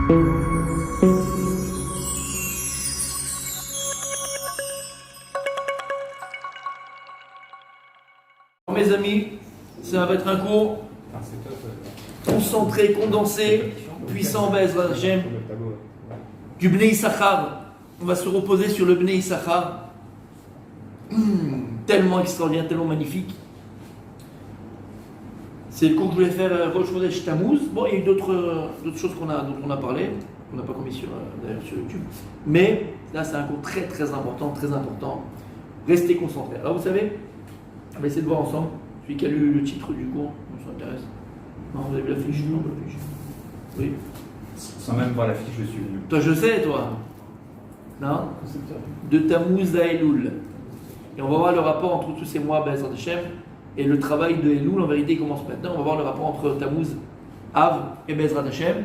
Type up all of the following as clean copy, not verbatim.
Mes amis, ça va être un cours concentré, condensé, puissant, Be'ezrat Hashem, du Bnei Issachar. On va se reposer sur le Bnei Issachar. Tellement extraordinaire, tellement magnifique. C'est le cours que je voulais faire Rosh Chodesh Tammuz. Bon, il y a eu d'autres choses dont on a parlé, qu'on n'a pas commis d'ailleurs sur YouTube. Mais là, c'est un cours très très important, très important. Restez concentrés. Alors vous savez, on va essayer de voir ensemble. Celui qui a lu le titre du cours, ça m'intéresse. Non, vous avez vu la fiche? Non, la fiche. Oui. Sans même voir la fiche, je suis venu. Toi, je sais, toi. Non? De Tammuz à Elul. Et on va voir le rapport entre tous ces mois, Be'ezrat Hashem, et le travail de Elul. En vérité, il commence maintenant. On va voir le rapport entre Tammuz, Av et Be'ezrat Hashem.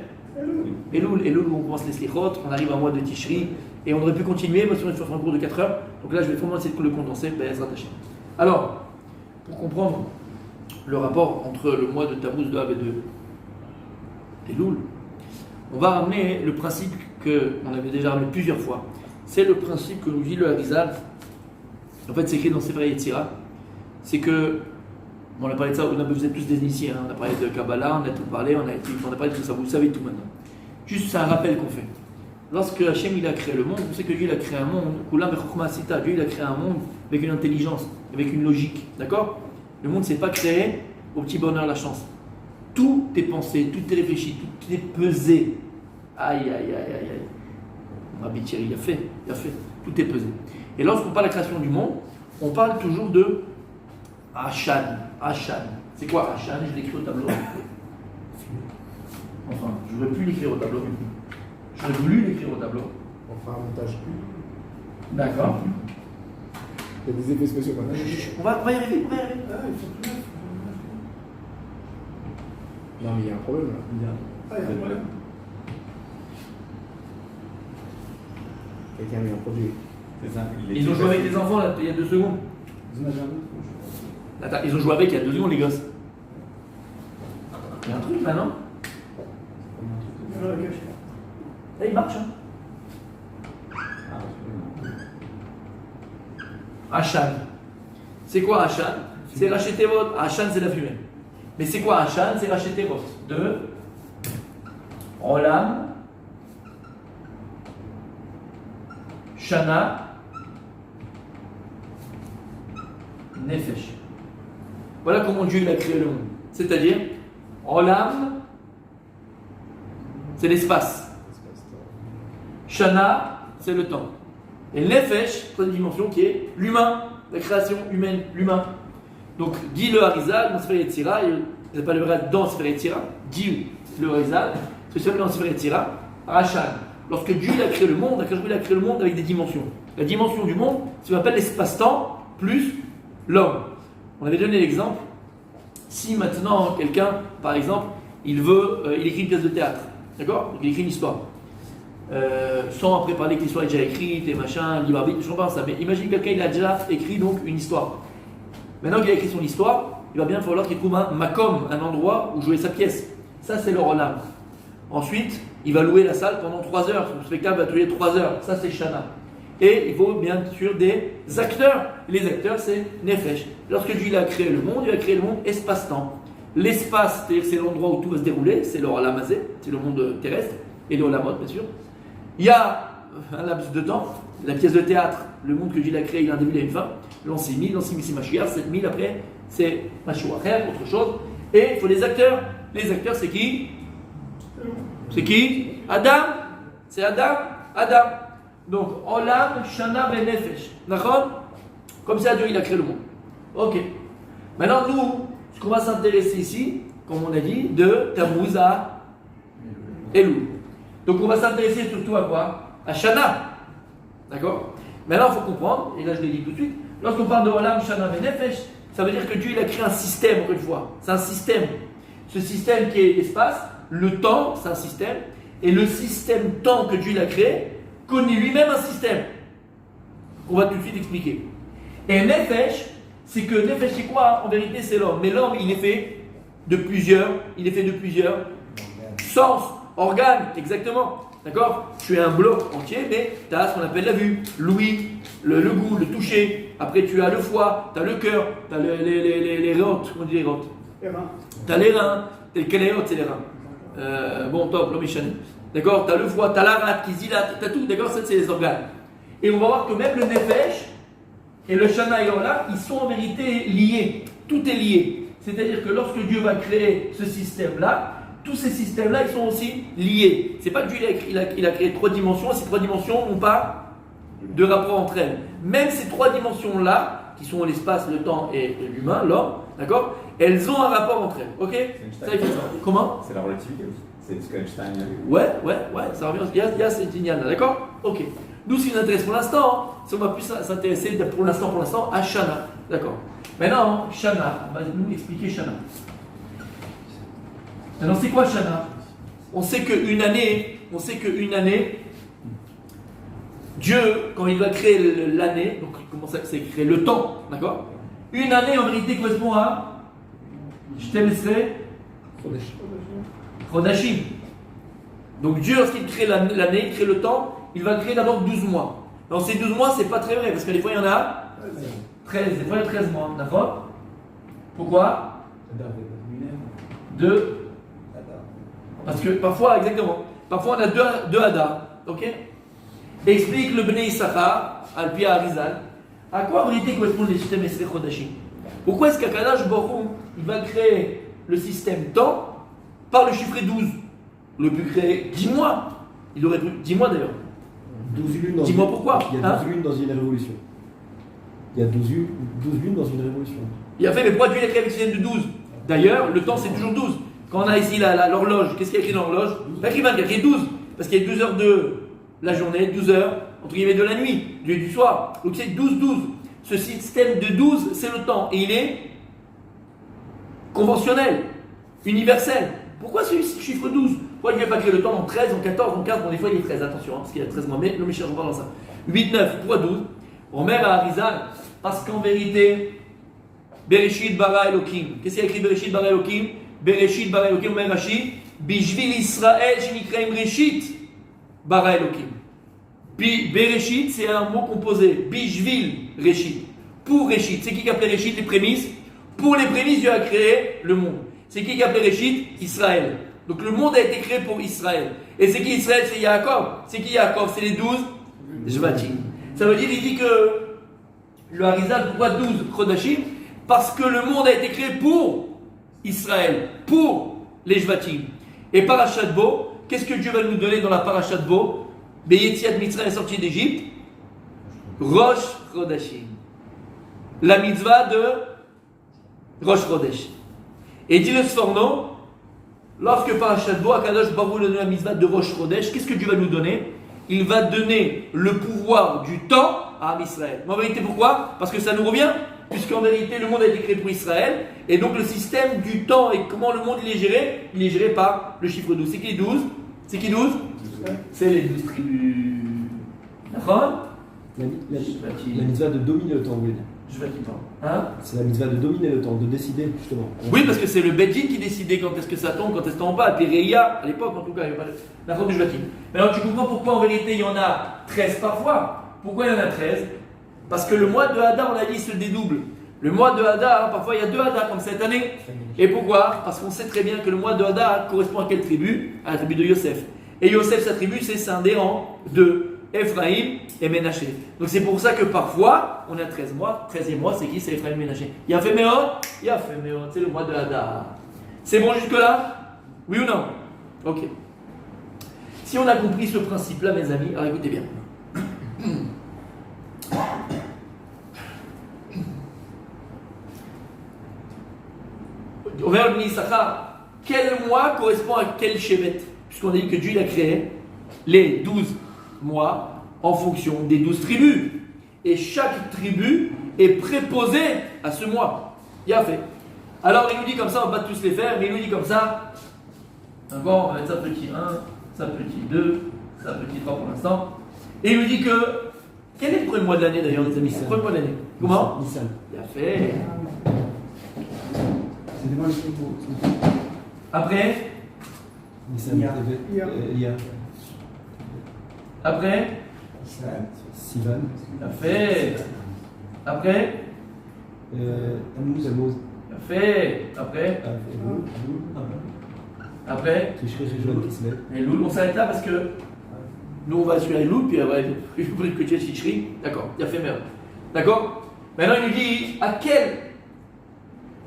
Elul, où on commence les slichot, on arrive à un mois de Tishri, et on aurait pu continuer, mais sinon, je vais faire un cours de 4 heures. Donc là, je vais vraiment essayer de le condenser, Be'ezrat Hashem. Alors, pour comprendre le rapport entre le mois de Tammuz, de Av et de Elul, on va ramener le principe qu'on avait déjà ramené plusieurs fois. C'est le principe que nous dit le Harizal. En fait, c'est écrit dans Sefer Yetzira. C'est que, bon, on a parlé de ça, vous êtes tous des initiés, hein, on a parlé de Kabbalah, on a tout parlé, on a parlé de tout ça, vous savez tout maintenant. Juste, c'est un rappel qu'on fait. Lorsque Hachem il a créé le monde, vous savez que Dieu il a créé un monde, Dieu il a créé un monde avec une intelligence, avec une logique, d'accord? Le monde ne s'est pas créé au petit bonheur, la chance. Tout est pensé, tout est réfléchi, tout est pesé. Aïe, aïe, aïe, aïe, aïe. Rabbi Thierry, il a fait, tout est pesé. Et lorsqu'on parle de la création du monde, on parle toujours de Hashan. C'est quoi Hashan? Je l'écris au tableau. Enfin, je ne veux plus l'écrire au tableau. J'aurais voulu l'écrire au tableau. On fera un montage. D'accord. Il y a des effets spéciaux maintenant. On va y arriver, Ah, ils sont plus neufs. Non, mais il y a un problème là. Ah, il y a un problème. Quelqu'un a mis un produit. C'est ça. Ils ont joué avec des enfants là, il y a 2 secondes. Attends, ils ont joué avec il y a 2 secondes, les gosses. Il y a un truc là, non? Là, il marche. Hashan. C'est quoi Hashan? C'est racheter votre. Hashan, c'est la fumée. Mais c'est quoi Hashan? C'est racheter votre. De Olam, Shana, Nefesh. Voilà comment Dieu il a créé le monde. C'est-à-dire, Olam, c'est l'espace. Shana, c'est le temps. Et Nefesh, c'est une dimension qui est l'humain, la création humaine, l'humain. Donc, dit le Harizal dans Sefer Yetzira, il s'appelle le Harizal dans Sefer Yetzira, dit le Harizal, c'est celui dans Sefer Yetzira, Rashan. Lorsque Dieu a créé le monde, il a créé le monde avec des dimensions. La dimension du monde, c'est ce qu'on appelle l'espace-temps plus l'homme. On avait donné l'exemple. Si maintenant quelqu'un, par exemple, il écrit une pièce de théâtre, d'accord? Il écrit une histoire. Sans après parler que l'histoire est déjà écrite et machin, libre arbitre, je pense ça. Mais imagine quelqu'un, il a déjà écrit donc une histoire. Maintenant qu'il a écrit son histoire, il va bien falloir qu'il trouve un makom, un endroit où jouer sa pièce. Ça, c'est le rolam. Ensuite, il va louer la salle pendant 3 heures. Son spectacle va durer 3 heures. Ça, c'est Shana. Et il faut bien sûr des acteurs. Les acteurs, c'est Nefesh. Lorsque Dieu il a créé le monde, il a créé le monde espace-temps. L'espace, c'est-à-dire c'est l'endroit où tout va se dérouler, c'est le rolamazé, c'est le monde terrestre, et le rolamot, bien sûr. Il y a un laps de temps, la pièce de théâtre, le monde que Dieu a créé, il a un début, il a une fin. L'an 6000, l'an 6000 c'est Mashiach, 7000 après, c'est Mashiach, autre chose. Et il faut des acteurs. Les acteurs, c'est qui? C'est qui? Adam. C'est Adam. Donc, Olam, Shana, Ben Nefesh. D'accord? Comme ça, Dieu, il a créé le monde. Ok. Maintenant, nous, ce qu'on va s'intéresser ici, comme on a dit, de Tammuz à Elul. Donc, on va s'intéresser surtout à quoi? À Shana. D'accord? Maintenant, il faut comprendre, et là, je l'ai dit tout de suite, lorsqu'on parle de Olam, Shana, Ben Nefesh, ça veut dire que Dieu, il a créé un système, encore une fois. C'est un système. Ce système qui est l'espace, le temps, c'est un système, et le système temps que Dieu a créé connaît lui-même un système. On va tout de suite expliquer. Et Nefesh, c'est que Nefesh, c'est quoi? En vérité, c'est l'homme. Mais l'homme, il est fait de plusieurs sens. organe, exactement. D'accord? Tu es un bloc entier, mais tu as ce qu'on appelle la vue, l'ouïe, le goût, le toucher. Après, tu as le foie, tu as le cœur, tu as les reins. On dit les reins. Tu as les reins. Les kéléotes, c'est les reins. Bon, top, l'homme est chané. D'accord? Tu as le foie, tu as la rate qui se dilate, tu as tout. D'accord? Ça, c'est les organes. Et on va voir que même le nefesh et le shana et l'olam, ils sont en vérité liés. Tout est lié. C'est-à-dire que lorsque Dieu va créer ce système-là, tous ces systèmes-là, ils sont aussi liés. C'est pas que Dieu il a créé 3 dimensions, et ces 3 dimensions n'ont pas de rapport entre elles. Même ces 3 dimensions-là, qui sont l'espace, le temps et l'humain, l'homme, d'accord, elles ont un rapport entre elles. Ok? Ça, il fait ça. Comment? C'est la relativité aussi. C'est ce qu'Einstein a vu. Ouais, ça revient. Il y a cette lignale-là, d'accord? Ok. Nous, ce qui nous intéresse pour l'instant, si on va plus s'intéresser pour l'instant, à Shana. D'accord. Maintenant, Shana, on va nous expliquer Shana. Maintenant, c'est quoi Shana? On sait qu'une année, Dieu, quand il va créer l'année, donc comment ça c'est créer le temps, d'accord? Une année en vérité correspond à Shtemesre Chodashim. Donc Dieu, lorsqu'il crée l'année, il crée le temps, il va créer d'abord 12 mois. Dans ces 12 mois, c'est pas très vrai, parce que des fois il y en a 13, des fois il y a 13 mois, d'accord? Pourquoi? Parce que parfois, exactement, parfois on a deux Hadar, ok? Explique le Bnei Issachar, Al-Pia Arizal, à quoi en vérité correspondent les systèmes Esrei Chodashim? Pourquoi est-ce qu'Akadosh Baruch Hu, il va créer le système temps par le chiffre 12? Il aurait pu créer 10 mois. Il aurait pu, 10 mois d'ailleurs. 12 lunes dans Dis-moi pourquoi. Il y a 12 lunes dans une révolution. Il y a 12 lunes dans une révolution. Il a fait, mais pourquoi Dieu l'a créé avec le système de 12? D'ailleurs, le temps c'est toujours 12. Quand on a ici l'horloge, qu'est-ce qu'il y a écrit dans l'horloge? Pas écrit 24, il y a écrit 12. Parce qu'il y a 12 heures de la journée, 12 heures, entre guillemets, de la nuit, du soir. Donc c'est 12-12. Ce système de 12, c'est le temps. Et il est conventionnel, universel. Pourquoi ce chiffre 12? Pourquoi Dieu n'a pas créé le temps en 13, en 14, en 15? Bon, des fois il est 13, attention, parce qu'il y a 13 mois, mais le Michel, je parle dans ça. 8, 9, pourquoi 12? Omer à Arizal, parce qu'en vérité, Bereshit bara Elohim. Qu'est-ce qu'il y a écrit Bereshit bara Elohim? Bereshit bara Elohim, Omer Rashi, Bishvil Israël, Shinikraim Reshit bara Elohim. Puis Bereshit, c'est un mot composé. Bishvil Reshit. Pour Reshit. C'est qui appelait Reshit? Les prémices. Pour les prémices, Dieu a créé le monde. C'est qui appelait Reshit? Israël. Donc le monde a été créé pour Israël. Et c'est qui Israël? C'est Yaakov. C'est qui Yaakov? C'est les 12 Jvatim. Ça veut dire, il dit que le Harizal, pourquoi 12 Chodashim? Parce que le monde a été créé pour Israël, pour les Jvatim. Et Parashat Bo, qu'est-ce que Dieu va nous donner dans la Parashat Bo? Beyetziat Mitzrayim est sorti d'Égypte. Rosh Chodashim. La mitzvah de Rosh Chodesh. Et dit le Sforno, lorsque Parashat Bo, Akadosh Baruch Hu donne la mitzvah de Rosh Chodesh, qu'est-ce que Dieu va nous donner? Il va donner le pouvoir du temps à Israël. Mais en vérité, pourquoi? Parce que ça nous revient, puisqu'en vérité, le monde a été créé pour Israël, et donc le système du temps et comment le monde il est géré par le chiffre 12. C'est qui 12? C'est qui 12? C'est les 12 tribus. D'accord? La mitzvah de dominer le temps, vous voulez dire? Je vais dire. Hein? C'est la mitzvah de dominer le temps, de décider justement. Oui, parce que c'est le Bedjin qui décidait quand est-ce que ça tombe, quand est-ce que ça tombe pas. Péréia, à l'époque en tout cas, il n'y avait pas d'accord du Jvatim. Maintenant, tu comprends pourquoi en vérité il y en a 13 parfois. Pourquoi il y en a 13? Parce que le mois de Hadar, on a dit, se dédouble. Le mois de Hadar, parfois il y a 2 Hadar comme cette année. Et pourquoi? Parce qu'on sait très bien que le mois de Hadar correspond à quelle tribu? À la tribu de Yosef. Et Yosef, sa tribu, c'est scindé en 2. Ephraïm et Ménaché. Donc c'est pour ça que parfois on a 13 mois. 13e mois, c'est qui? C'est Ephraïm et Ménaché. Il a fait Méod? Il a fait Méod. C'est le mois de Hadar. C'est bon jusque-là? Oui ou non? Ok. Si on a compris ce principe-là, mes amis, alors écoutez bien. On va revenir Issachar. Quel mois correspond à quel Shevet? Puisqu'on a dit que Dieu il a créé les 12 mois en fonction des 12 tribus. Et chaque tribu est préposée à ce mois. Il a fait. Alors il nous dit comme ça, on va pas tous les faire, mais il nous dit comme ça. D'accord, on va mettre ça petit 1, ça petit 2, ça petit 3 pour l'instant. Et il nous dit que. Quel est le premier mois de l'année d'ailleurs, les amis? C'est le premier mois de l'année. Comment? Nissan. Il a fait. C'est devant les propos. Après, Nissan, Ia. Ia. Après, Sivan. fait. Après, Tammuz. fait. Après, après. Tishri, Rishon, Kislev. Et Loul, on s'arrête là parce que nous on va sur les Loul, puis après, je vous prie que tu es Chichri. D'accord, il a fait merde. D'accord. Maintenant il nous dit à quelle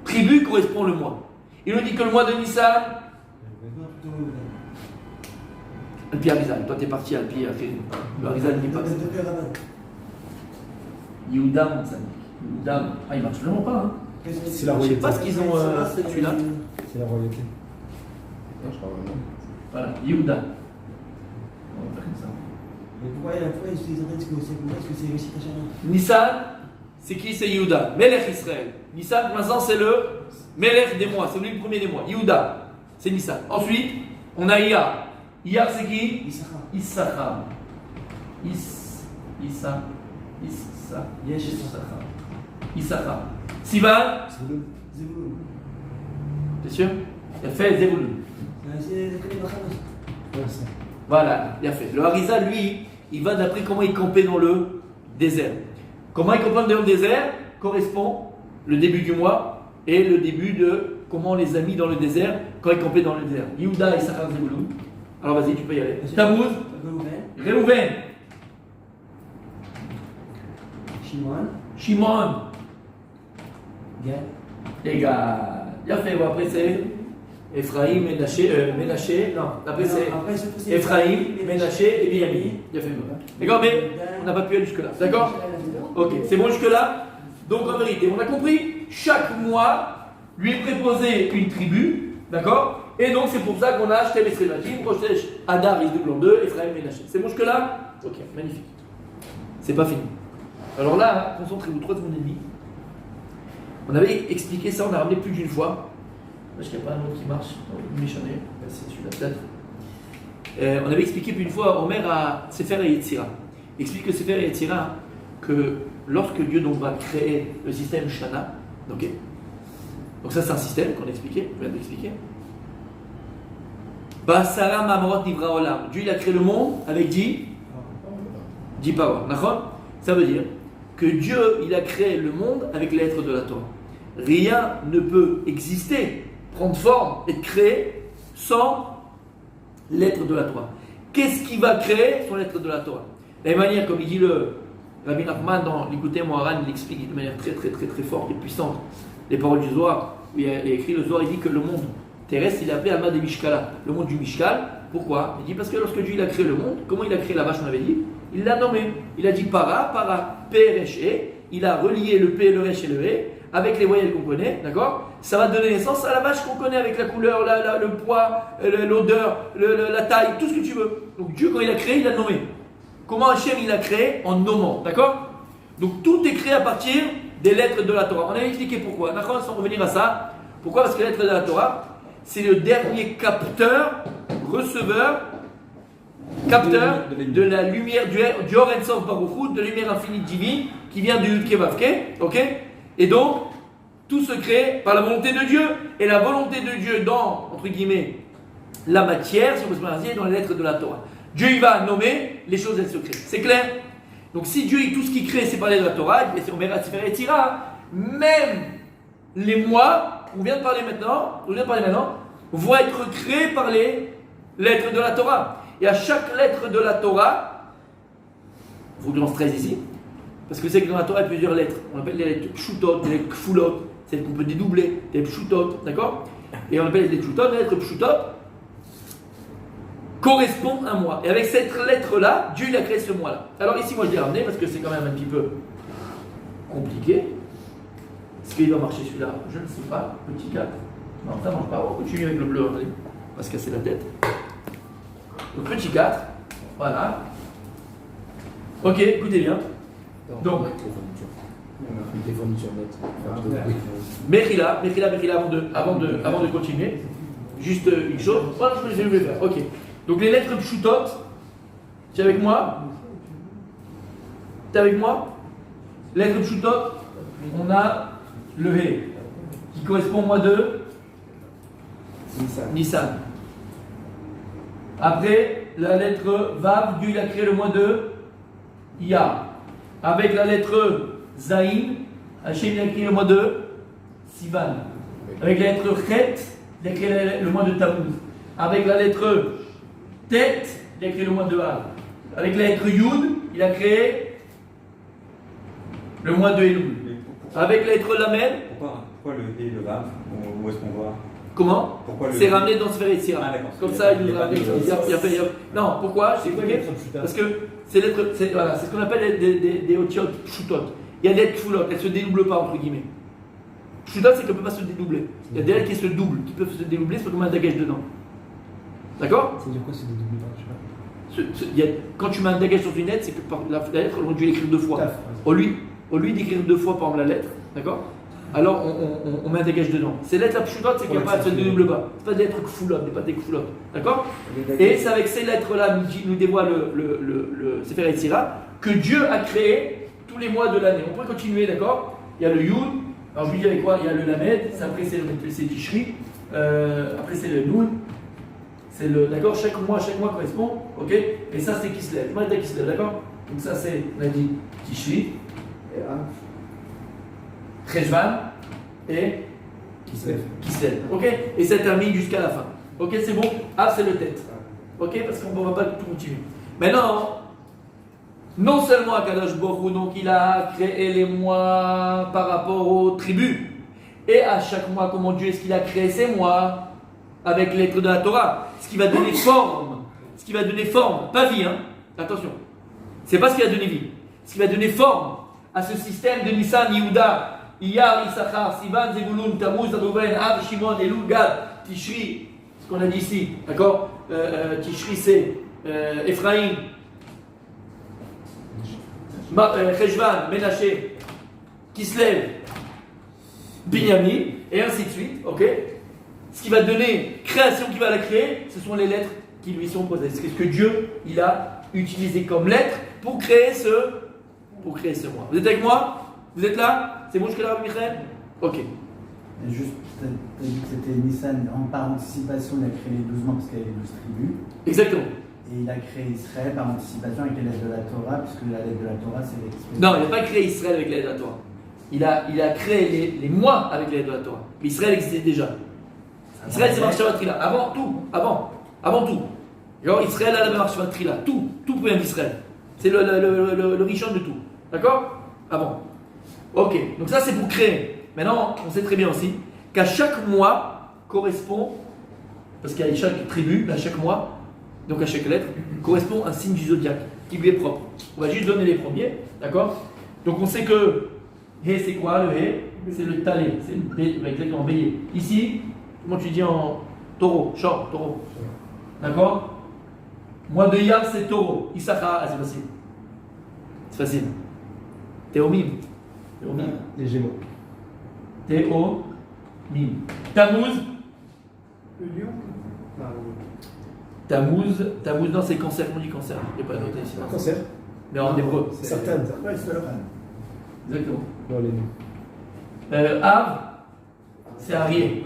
tribu correspond le mois. Il nous dit que le mois de Nissan, Alpi Arizal. Toi t'es parti Alpi Arizal n'est pas. Yehuda, mon sami. Yehuda. Ah, il marche vraiment pas, hein. C'est la Je sais royauté. pas ce qu'ils ont celui-là. C'est la royauté. Non, je crois vraiment. Voilà, Yehuda. On va faire comme ça. Mais pourquoi ils utilisent en fait ce que c'est réussi à Shana? Nissan, c'est qui? C'est Yehuda. Melech Israël. Nissan, pour l'instant, c'est le Melech des mois. C'est lui le premier des mois. Yehuda, c'est Nissan. Ensuite, on a Iyar. Iyar, c'est qui? Issachar. Issachar. Issachar. Sivan, Zebulun. t'es sûr? Il a fait Zebulun. Voilà, il a fait. Le Harisa, lui, il va d'après comment il campait dans le désert. Comment il campait dans le désert correspond le début du mois et le début de comment on les a mis dans le désert quand ils campaient dans le désert. Yehuda et Issachar Zebulun. Alors vas-y, tu peux y aller. Tammuz, Reuven, Shimon, les gars. Il a fait, bon, après c'est Ephraim, Ménaché, non, après c'est Ephraim, Ménaché et Binyamin. Il a fait, bon. D'accord, mais on n'a pas pu aller jusque-là. D'accord? Ok, c'est bon jusque-là. Donc en vérité, on a compris, chaque mois lui préposait une tribu, d'accord? Et donc c'est pour ça qu'on a acheté les Srévatim, Rochesh, Adar, Isdou Blanc 2, Ephraim, Ménaché. C'est bon jusque-là? Ok, magnifique. C'est pas fini. Alors là, concentrez-vous 3 secondes et demie. On avait expliqué ça, on a ramené plus d'une fois. Parce qu'il n'y a pas un autre qui marche. Méchané, c'est celui-là peut-être. On avait expliqué plus d'une fois, Omer à Sefer et Yetzira. Il explique que Sefer et Yetzira, que lorsque Dieu donc va créer le système Shana, ok, donc ça c'est un système qu'on a expliqué, je viens d'expliquer. Basara Mamrot Nivra Olam. Dieu il a créé le monde avec 10 paroles. D'accord? Ça veut dire que Dieu il a créé le monde avec les lettres de la Torah. Rien ne peut exister, prendre forme, être créé sans lettres de la Torah. Qu'est-ce qui va créer sans lettres de la Torah? De la même manière, comme il dit le Rabbi Nachman dans l'Écouté Moharan, il explique de manière très forte et puissante les paroles du Zohar. Il a écrit le Zohar, il dit que le monde terrestre, il est appelé Alma de Mishkala, le monde du Mishkal. Pourquoi? Il dit parce que lorsque Dieu il a créé le monde, comment il a créé la vache, on avait dit? Il l'a nommé. Il a dit para, P, Resh, E. Il a relié le P, le Resh et le E avec les voyelles qu'on connaît, d'accord? Ça va donner naissance à la vache qu'on connaît avec la couleur, le poids, l'odeur, la taille, tout ce que tu veux. Donc Dieu, quand il a créé, il a nommé. Comment Hachem il a créé? En nommant, d'accord? Donc tout est créé à partir des lettres de la Torah. On avait expliqué pourquoi, d'accord? Sans revenir à ça. Pourquoi? Parce que les lettres de la Torah, c'est le dernier receveur de la lumière du Or En Sof Baruch Hu, de la lumière infinie divine qui vient du Yud Ke Vav Ke, ok? Et donc, tout se crée par la volonté de Dieu. Et la volonté de Dieu dans, entre guillemets, la matière, si on peut se dire ainsi, dans les lettres de la Torah. Dieu, il va nommer, les choses, elles se créent. C'est clair? Donc, si Dieu, tout ce qu'il crée, c'est par les lettres de la Torah, et si on verra Sefer Yetzira, même les mois, on vient de parler maintenant, vont être créés par les lettres de la Torah. Et à chaque lettre de la Torah, il faut que je lance 13 ici, parce que c'est que dans la Torah, il y a plusieurs lettres. On appelle les lettres pshutot, les lettres kfulot, celles qu'on peut dédoubler, les pshutot, d'accord? Et on appelle les pshutot, les lettres pshutot correspondent à un mois. Et avec cette lettre-là, Dieu il a créé ce mois-là. Alors ici, moi je l'ai ramené parce que c'est quand même un petit peu compliqué. Est-ce qu'il va marcher celui-là? Je ne sais pas. Petit 4. Non, ça ne marche pas. On continue avec le bleu, allez. On va se casser la tête. Donc petit 4. Voilà. Ok, écoutez bien. Donc, Des fournitures nettes. Mechila, avant de continuer, juste une chose. Voilà, je vais faire. Ok. Donc les lettres pshutot, tu es avec moi? Tu es avec moi? Lettres pshutot, on a le He, qui correspond au mois de Nissan. Après, la lettre Vav, Dieu il a créé le mois de Iyar. Avec la lettre Zaïn, Hachem il a créé le mois de Sivan. Avec la lettre Chet, il a créé le mois de Tammuz. Avec la lettre Tet, il a créé le mois de Av. Avec la lettre Yud, il a créé le mois de Elul. Avec la lettre Lamed, Pourquoi le et le Vav? Où est-ce qu'on voit? comment? Pourquoi le C'est ramené dans Sefer Yetzirah. Ah, d'accord. Comme ça, il Il y nous a ramène. pas de- Non, pourquoi? C'est quoi les lettres pshuta? Parce que c'est ce qu'on appelle des otiotes pshutot. Il y a des lettres pshutot, elles ne se dédoublent pas, entre guillemets. Pshutot, c'est qu'elles ne peuvent pas se dédoubler. Il y a des lettres qui se doublent, qui peuvent se dédoubler, c'est pas comme un dagash dedans. D'accord? Ça veut dire quoi, c'est des doubles je sais pas. Quand tu mets un dagash sur une lettre, c'est que la lettre, on a dû l'écrire deux fois. Taf. Au lieu d'écrire deux fois, par exemple, la lettre, d'accord? Alors on met un dégage dedans. Ces lettres la pshutot, c'est qu'elles ne se dédoublent pas. Ce pas des lettres kfulot, pas des kfulot. D'accord? Et c'est avec ces lettres-là, nous dévoile le Sefer Yetzirah, que Dieu a créé tous les mois de l'année. On pourrait continuer, d'accord? Il y a le Yud, alors je lui dis avec quoi? Il y a le Lamed, après c'est Tishri, après c'est le Nun, c'est le. D'accord? Chaque mois correspond, ok? Et ça c'est Kislev. Moi, Kislev, d'accord? Donc ça c'est, on a dit Tishri, Cheshvan et Kislev. Ok? Et ça termine jusqu'à la fin. Ok, c'est bon? Ah, c'est le tête. Ok? Parce qu'on ne va pas tout continuer. Maintenant, non seulement Akadosh Baruch Hu, donc il a créé les mois par rapport aux tribus. Et à chaque mois, comment Dieu est-ce qu'il a créé ces mois? Avec l'être de la Torah. Ce qui va donner forme. Ce qui va donner forme. Pas vie, hein? Attention. C'est pas ce qui va donner vie. Ce qui va donner forme à ce système de Nissan, Yehuda, Iyar, Issachar, Sivan, Zebulun, Tammuz, Reuven, Av, Shimon, Elul, Gad, Tishri, ce qu'on a dit ici, d'accord? Tishri c'est Ephraïm, Cheshvan, Ménaché, Kislev, Binyamin, et ainsi de suite, ok? Ce qui va donner création qui va la créer, ce sont les lettres qui lui sont posées. C'est ce que Dieu il a utilisé comme lettres pour créer ce mois. Vous êtes avec moi? Vous êtes là? C'est bon jusqu'à là, Michael? Ok. Et juste, tu as dit que c'était Nissan, par anticipation, il a créé les 12 mois parce qu'il y avait les 12 tribus. Exactement. Et il a créé Israël par anticipation avec les lettres de la Torah, puisque la lettre de la Torah, c'est l'expression. Non, il n'a pas créé Israël avec l'aide de la Torah. Il a créé les mois avec l'aide de la Torah. Mais Israël existait déjà. Israël, c'est Marshavat Trila. Avant tout. Alors, Israël a la Marshavat Trila. Tout provient d'Israël. C'est le richon de tout. D'accord? Avant. Ok, donc ça c'est pour créer. Maintenant, on sait très bien aussi qu'à chaque mois correspond, parce qu'à chaque tribu, à chaque mois, donc à chaque lettre, correspond un signe du zodiaque qui lui est propre. On va juste donner les premiers, d'accord? Donc on sait que Hé c'est quoi le Hé? C'est le Talé, c'est exactement bélier. Ici, comment tu dis en taureau, taureau. D'accord? Mois de Iyar c'est taureau. Issachar, c'est facile. C'est facile. Théomim. Les Gémeaux. Théomim. Tammuz. Le lion. Tammuz, non, c'est cancer, on dit cancer. Il n'y a pas noté ici. Cancer. Mais en hébreu. Certaines. Ouais, c'est vrai. Exactement. Non, les noms. Av, c'est Arié.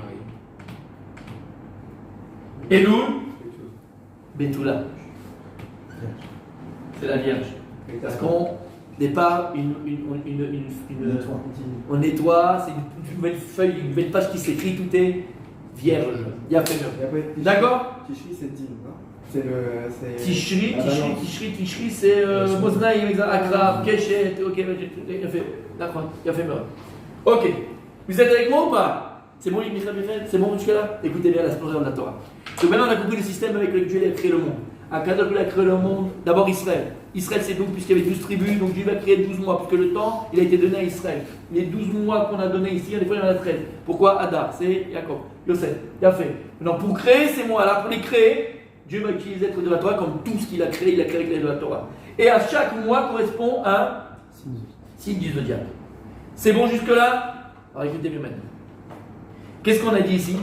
Elul, Betula. C'est la Vierge. Parce qu'on départ, on nettoie, c'est une nouvelle feuille, une nouvelle page qui s'écrit, tout est vierge. Il y a fait d'accord? Tishri, c'est Din, non? C'est le. Tishri, c'est Moznaï, Akrab, Keshet, ok, il a fait. D'accord, il a fait meurtre. Ok, vous êtes avec moi ou pas? C'est bon, c'est bon jusque-là? Écoutez bien la splendeur de la Torah. Donc maintenant, on a compris le système avec lequel Dieu a créé le monde. Akadosh a créé le monde, d'abord Israël. Israël, c'est donc, puisqu'il y avait 12 tribus, donc Dieu va créer 12 mois, puisque le temps, il a été donné à Israël. Les 12 mois qu'on a donnés ici, des fois il y en a 13. Pourquoi? Adar, c'est Jacob, Yosef, Yafé. Maintenant, pour créer ces mois-là, pour les créer, Dieu va utiliser l'être de la Torah comme tout ce qu'il a créé avec l'aide de la Torah. Et à chaque mois correspond un signe du zodiaque. C'est bon jusque-là? Alors écoutez bien maintenant. Qu'est-ce qu'on a dit ici?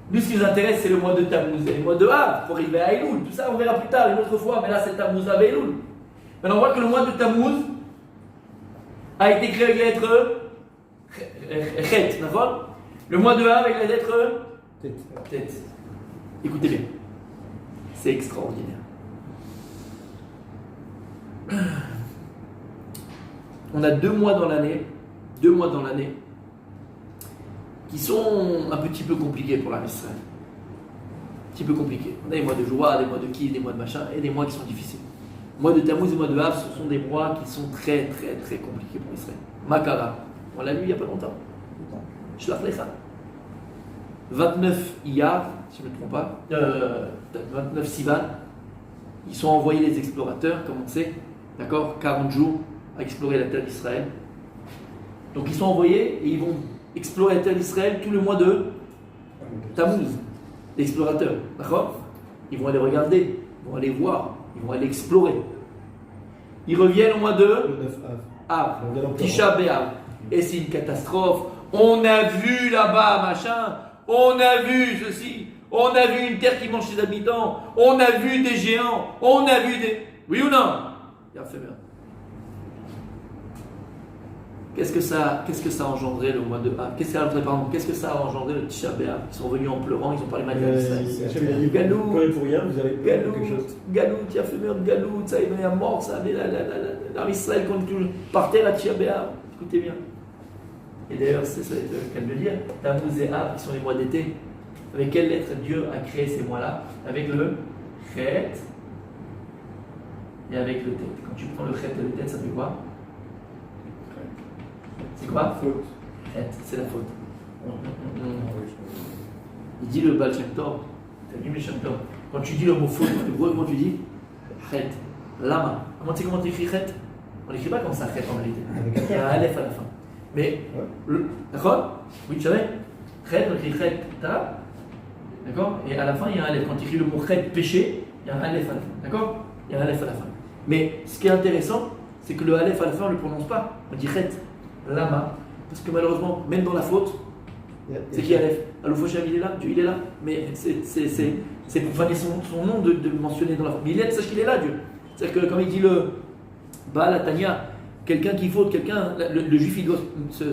Nous, ce qui nous intéresse, c'est le mois de Tammuz et le mois de Av, pour arriver à Elul. Tout ça, on verra plus tard, une autre fois, mais là, c'est Tammuz, Av et Elul. Maintenant, on voit que le mois de Tammuz a été créé avec la lettre Chet, d'accord? Le mois de Av avec la lettre Tête. Écoutez bien. C'est extraordinaire. On a 2 mois dans l'année, qui sont un petit peu compliqués pour la Israël. Un petit peu compliqués. On a des mois de joie, des mois de kiff, des mois de machin, et des mois qui sont difficiles. Le mois de Tammuz et le mois de Av, ce sont des mois qui sont très très très compliqués pour Israël. Makara, on l'a lu il n'y a pas longtemps. Shlach Lecha. 29 Iyar, si je ne me trompe pas, 29 Sivan, ils sont envoyés les explorateurs, comme on sait, d'accord, 40 jours à explorer la terre d'Israël. Donc ils sont envoyés et ils vont explorer la terre d'Israël tout le mois de Tammuz, les explorateurs, d'accord. Ils vont aller regarder, ils vont aller voir, ils vont aller explorer. Ils reviennent au mois de Le 9 Av. Av, Tisha B'Av, et c'est une catastrophe. On a vu là-bas, machin, on a vu ceci, on a vu une terre qui mange ses habitants, on a vu des géants, on a vu des... Oui ou non? Il a fait bien. Qu'est-ce que ça a engendré le mois de Av? Qu'est-ce que ça a engendré le Tisha B'Av? Ils sont venus en pleurant, ils ont parlé mal d'Israël. Galou, Pour rien, vous avez Galou, quelque chose. Galou, tu as fait merde, Galou, ça est à mort, ça avait l'armée Israël qu'on est toujours par terre à Tisha B'Av. Écoutez bien. Et d'ailleurs, c'est ça le cas de le dire, Tammuz et Av, qui sont les mois d'été. Avec quelle lettre Dieu a créé ces mois-là? Avec le Chet et avec le Tet. Quand tu prends le Chet et le Tet, ça fait quoi? C'est quoi? Faute. Chet, c'est la faute. Il dit le Baal Shem Tov, t'as vu le Shem Tov. Quand tu dis le mot faute, en hébreu, comment tu dis? Chet. Lama. Comment tu écris Chet? On n'écrit pas comme ça, Chet en réalité. Il y a un Aleph à la fin. Mais, d'accord? Oui, tu savais? Chet, on écrit Chet, t'as? D'accord? Et à la fin, il y a un Aleph. Quand tu écris le mot Chet, péché, il y a un Aleph à la fin. D'accord? Il y a un Aleph à la fin. Mais ce qui est intéressant, c'est que le Aleph à la fin, on ne le prononce pas. On dit Chet, Lama. Parce que malheureusement, même dans la faute, c'est qui Aleph? Alufoshem, il est là, Dieu, il est là. Mais c'est pour faner son nom de le mentionner dans la faute. Mais il est, sache qu'il est là, Dieu. C'est-à-dire que, comme il dit le Baal Atania, quelqu'un qui faute, le juif, il doit se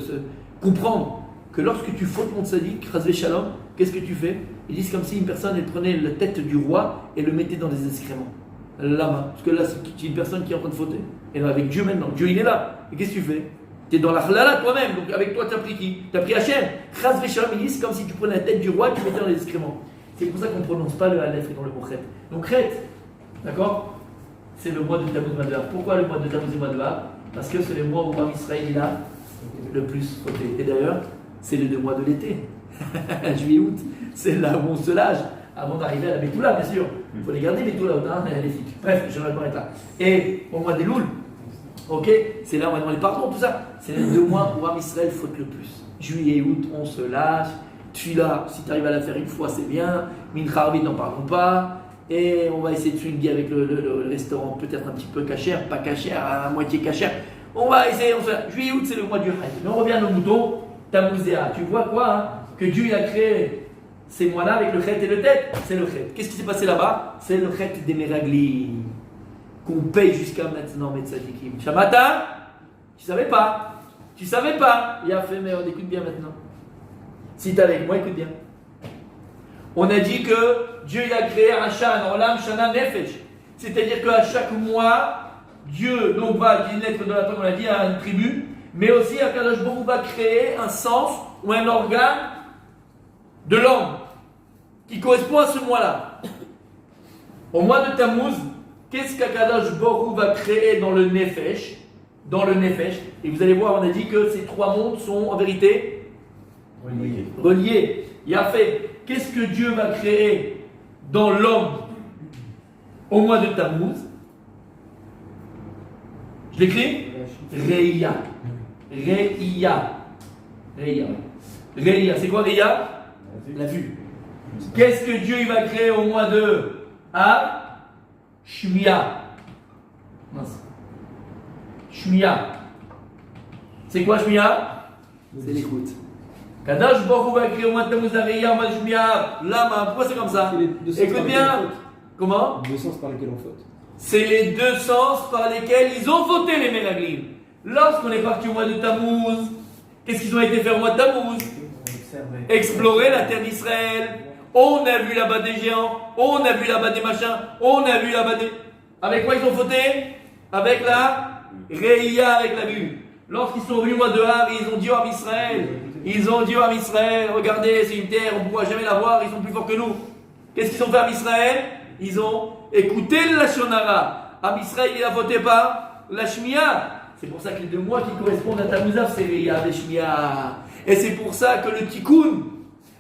comprendre que lorsque tu fautes mon tzaddik, Chazvé Shalom, qu'est-ce que tu fais? Ils disent comme si une personne elle prenait la tête du roi et le mettait dans des excréments. La main. Parce que là, c'est une personne qui est en train de fauter. Et là, avec Dieu maintenant, Dieu il est là. Et qu'est-ce que tu fais? Tu es dans la halala toi-même. Donc avec toi, tu as pris qui? Tu as pris Hachem. Chazvé Shalom, ils disent c'est comme si tu prenais la tête du roi et tu le mettais dans les excréments. C'est pour ça qu'on ne prononce pas le Aleph et dans le mot Chet. Donc Chet, d'accord? C'est le mois de Tammuz Madhar. Pourquoi le mois de Tammuz Madhar? Parce que c'est le mois où Am Israël il a le plus fauté. Et d'ailleurs, c'est les 2 mois de l'été. Juillet, août, c'est là où on se lâche avant d'arriver à la Betula, bien sûr. Il faut les garder, Betula, les filles. Bref, je vais être là. Et au mois des Loul, ok, c'est là où on va demander pardon, tout ça. C'est les 2 mois où Am Israël faute le plus. Juillet, août, on se lâche. Tfila, si tu arrives à la faire une fois, c'est bien. Mincha Arvit, n'en parlons pas. Et on va essayer de swinguer avec le restaurant, peut-être un petit peu cachère, pas cachère, à moitié cachère. On va essayer, juillet, août, c'est le mois du Hajj. Mais on revient à nos moutons, Tammuzéa. Tu vois quoi hein? Que Dieu il a créé ces mois-là avec le Chet et le Tet. C'est le Chet. Qu'est-ce qui s'est passé là-bas? C'est le Chet des Meraglim. Qu'on paye jusqu'à maintenant, Metzadikim. Shamata, tu savais pas. Tu savais pas. Il a fait, mais on écoute bien maintenant. Si tu es avec moi, écoute bien. On a dit que Dieu il a créé Hashan, Olam, Shana, Nefesh. C'est-à-dire qu'à chaque mois, Dieu donc va dire une lettre de la Torah, on l'a dit, à une tribu, mais aussi Akadosh Baruch Hu va créer un sens ou un organe de l'homme qui correspond à ce mois-là. Au mois de Tammuz, qu'est-ce qu'Akadosh Baruch Hu va créer dans le Nefesh? Dans le Nefesh. Et vous allez voir, on a dit que ces 3 mondes sont en vérité reliés. Il a fait. Qu'est-ce que Dieu va créer dans l'homme au mois de Tammuz? Je l'écris? Reïa. Reïa. Reïa. Reïa. C'est quoi Reïa? La vue. Qu'est-ce que Dieu il va créer au mois de Av? Shmia. Shmia. C'est quoi Shmia? C'est l'écoute. Kadosh Baruch Hu va créer au mois de Tammuz la Reïa, au mois de Shmia. Lama. Pourquoi c'est comme ça? Écoute bien. Comment? 2 sens par lesquels on faute. C'est les 2 sens par lesquels ils ont fauté les Meraglim. Lorsqu'on est parti au mois de Tammuz, qu'est-ce qu'ils ont été faire au mois de Tammuz? Explorer la terre d'Israël. On a vu là-bas des géants, on a vu là-bas des machins, on a vu là-bas des... Avec quoi ils ont fauté? Avec la Réia, avec la vue. Lorsqu'ils sont venus au mois de Av, ils ont dit au Ham Israël, regardez, c'est une terre, on ne pourra jamais la voir, ils sont plus forts que nous. Qu'est-ce qu'ils ont fait à Israël? Ils ont écouté le Lashon Hara. Ham Israël, il a voté par la Shmia. C'est pour ça que les 2 mois qui correspondent à Tammuz, c'est Réia et Shmia. Et c'est pour ça que le Tikkun,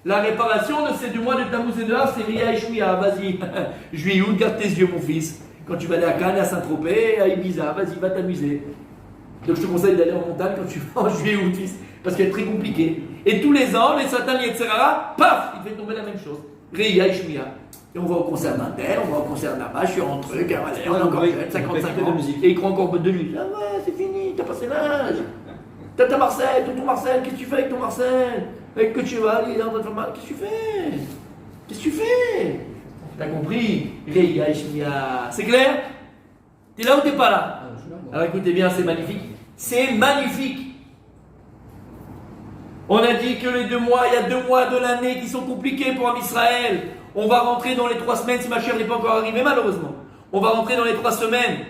la réparation de ces 2 mois de Tammuz et de Av, c'est Réia et Shmia. Vas-y, juillet, garde tes yeux, mon fils. Quand tu vas aller à Cannes, à Saint-Tropez, à Ibiza, vas-y, va t'amuser. Donc je te conseille d'aller en montagne quand tu vas en juillet ou août, parce qu'elle est très compliquée. Et tous les ans, les Satan Yetzerara, paf, il fait tomber la même chose. Réia et Shmia. Et on va au concert d'un tel, on va au concert d'un bas, je suis en truc, on est encore jeune, 55 ans, et il croit encore de lui. Ah ouais, c'est fini, t'as passé l'âge. T'as ta Marcel, ton Marcel, qu'est-ce que tu fais avec ton Marcel? Avec que tu vas aller dans ta femme, qu'est-ce que tu fais? Qu'est-ce que tu fais? T'as compris? Réia et Shmia. C'est clair? T'es là ou t'es pas là? Alors écoutez bien, c'est magnifique. C'est magnifique. On a dit que les 2 mois, il y a 2 mois de l'année qui sont compliqués pour un Israël. On va rentrer dans les 3 semaines, si ma chère n'est pas encore arrivée, malheureusement. On va rentrer dans les 3 semaines.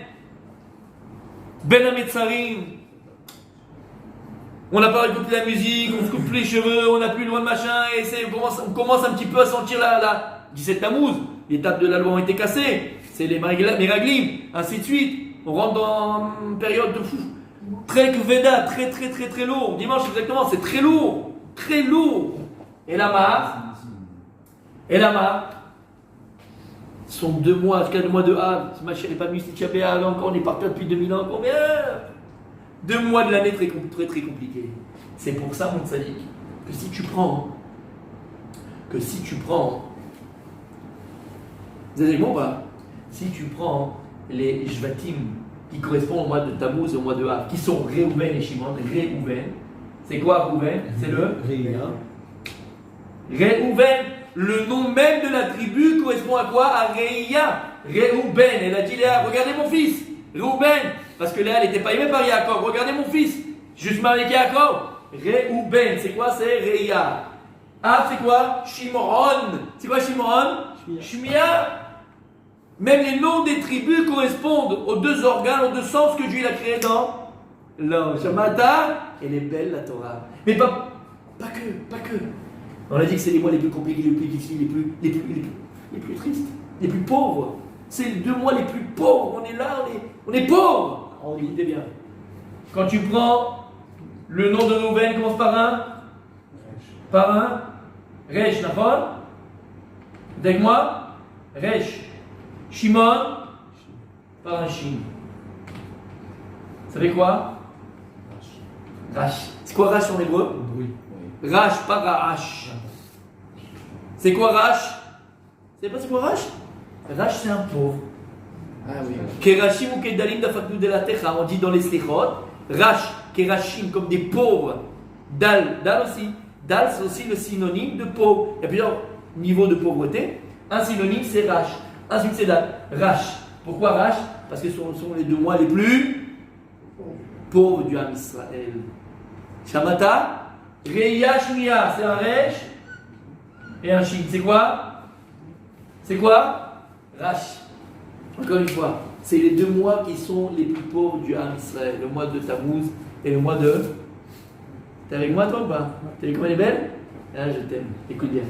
Ben Hametzarim. On n'a pas écouté la musique, on se coupe plus les cheveux, on n'a plus le droit de machin, et on commence un petit peu à sentir la 17 Tammuz. Les tables de la loi ont été cassées. C'est les Meraglim, ainsi de suite. On rentre dans une période de fou. Très Veda, très lourd. Dimanche exactement, c'est très lourd. Très lourd. Et la marque. Ce sont 2 mois, 4 mois de Av. Si ma chère n'est pas venue, si tu as encore, on est parti depuis 2000 ans. Combien? 2 mois de l'année très compliqués. C'est pour ça, mon tzaddik, que si tu prends. Vous avez bon pas? Si tu prends les Shvatim qui correspondent au mois de Tammuz et au mois de Av, qui sont Réhouven et Shimon, Réhouven, c'est quoi Réhouven? C'est le Réhouven, le nom même de la tribu correspond à quoi? À Réia, Réhouven. Elle a dit Léa, regardez mon fils, Réhouven, parce que Léa n'était pas aimée par Yaakov, regardez mon fils, juste avec Yaakov. Réhouven, c'est quoi? C'est Réia. Av, c'est quoi? Shimron. C'est quoi Shimron? Shmia. Même les noms des tribus correspondent aux 2 organes, aux 2 sens que Dieu a créés dans l'ange. Shamata, elle est belle la Torah. Mais pas que. On a dit que c'est les mois les plus compliqués, les plus difficiles, les plus tristes, les plus pauvres. C'est les 2 mois les plus pauvres. On est là, on est pauvres. On dit bien. Quand tu prends le nom de Reuven, commence par un Resh, d'accord? Avec moi? Resh. Shimon, par un Shin. Vous savez quoi? Rash. C'est quoi Rash en hébreu? Rash, pas Rash. C'est quoi Rash? Vous savez pas c'est quoi Rash? Rash, c'est un pauvre. Ah oui. Kerashim ou Kedalim d'Afaknu de la Techa. On dit dans les Slichot. Rash, Kerashim, comme des pauvres. Dal aussi. Dal, c'est aussi le synonyme de pauvre. Il y a plusieurs niveaux de pauvreté. Un synonyme, c'est Rash. Ensuite, c'est Rash. Pourquoi Rash? Parce que ce sont les 2 mois les plus pauvres du Ham Israël. Shamata, Réia Shmia, c'est un Resh et un Shin. C'est quoi? Rash. Encore une fois, c'est les 2 mois qui sont les plus pauvres du Ham Israël. Le mois de Tammuz et le mois de... T'es avec moi toi ou pas? T'as vu comment elle est belle? Ah, je t'aime. Écoute bien.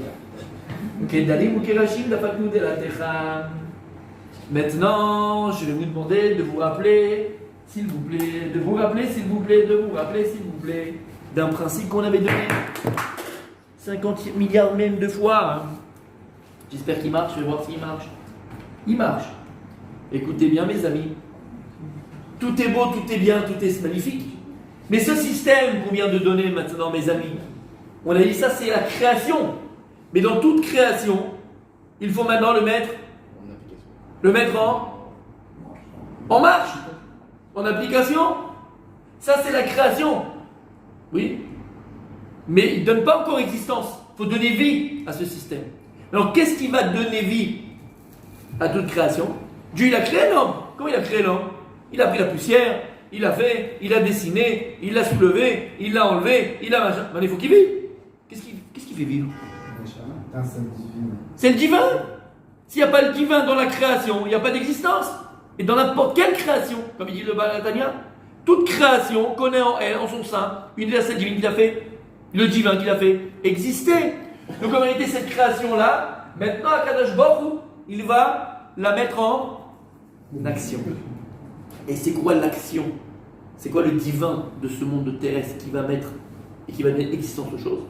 Maintenant, je vais vous demander de vous rappeler, s'il vous plaît, d'un principe qu'on avait donné 50 milliards même de fois. J'espère qu'il marche, je vais voir s'il marche. Il marche. Écoutez bien, mes amis. Tout est beau, tout est bien, tout est magnifique. Mais ce système qu'on vient de donner maintenant, mes amis, on a dit ça, c'est la création. Mais dans toute création, il faut maintenant le mettre en marche, en application. Ça, c'est la création. Oui. Mais il ne donne pas encore existence. Il faut donner vie à ce système. Alors, qu'est-ce qui va donner vie à toute création? Dieu, il a créé l'homme. Comment il a créé l'homme? Il a pris la poussière, il a fait, il a dessiné, il l'a soulevé, il l'a enlevé, il a machin. Mais il faut qu'il vive. Qu'est-ce qui fait vivre? Étincelle divine. C'est le divin. S'il n'y a pas le divin dans la création, il n'y a pas d'existence. Et dans n'importe quelle création, comme il dit le Balatania, toute création connaît en elle, en son sein, une étincelle divine qui l'a fait, le divin qui l'a fait exister. Donc en réalité, cette création-là, maintenant, Akadosh Baruch Hu, il va la mettre en action. Et c'est quoi l'action? C'est quoi le divin de ce monde terrestre qui va mettre et qui va mettre existence aux choses?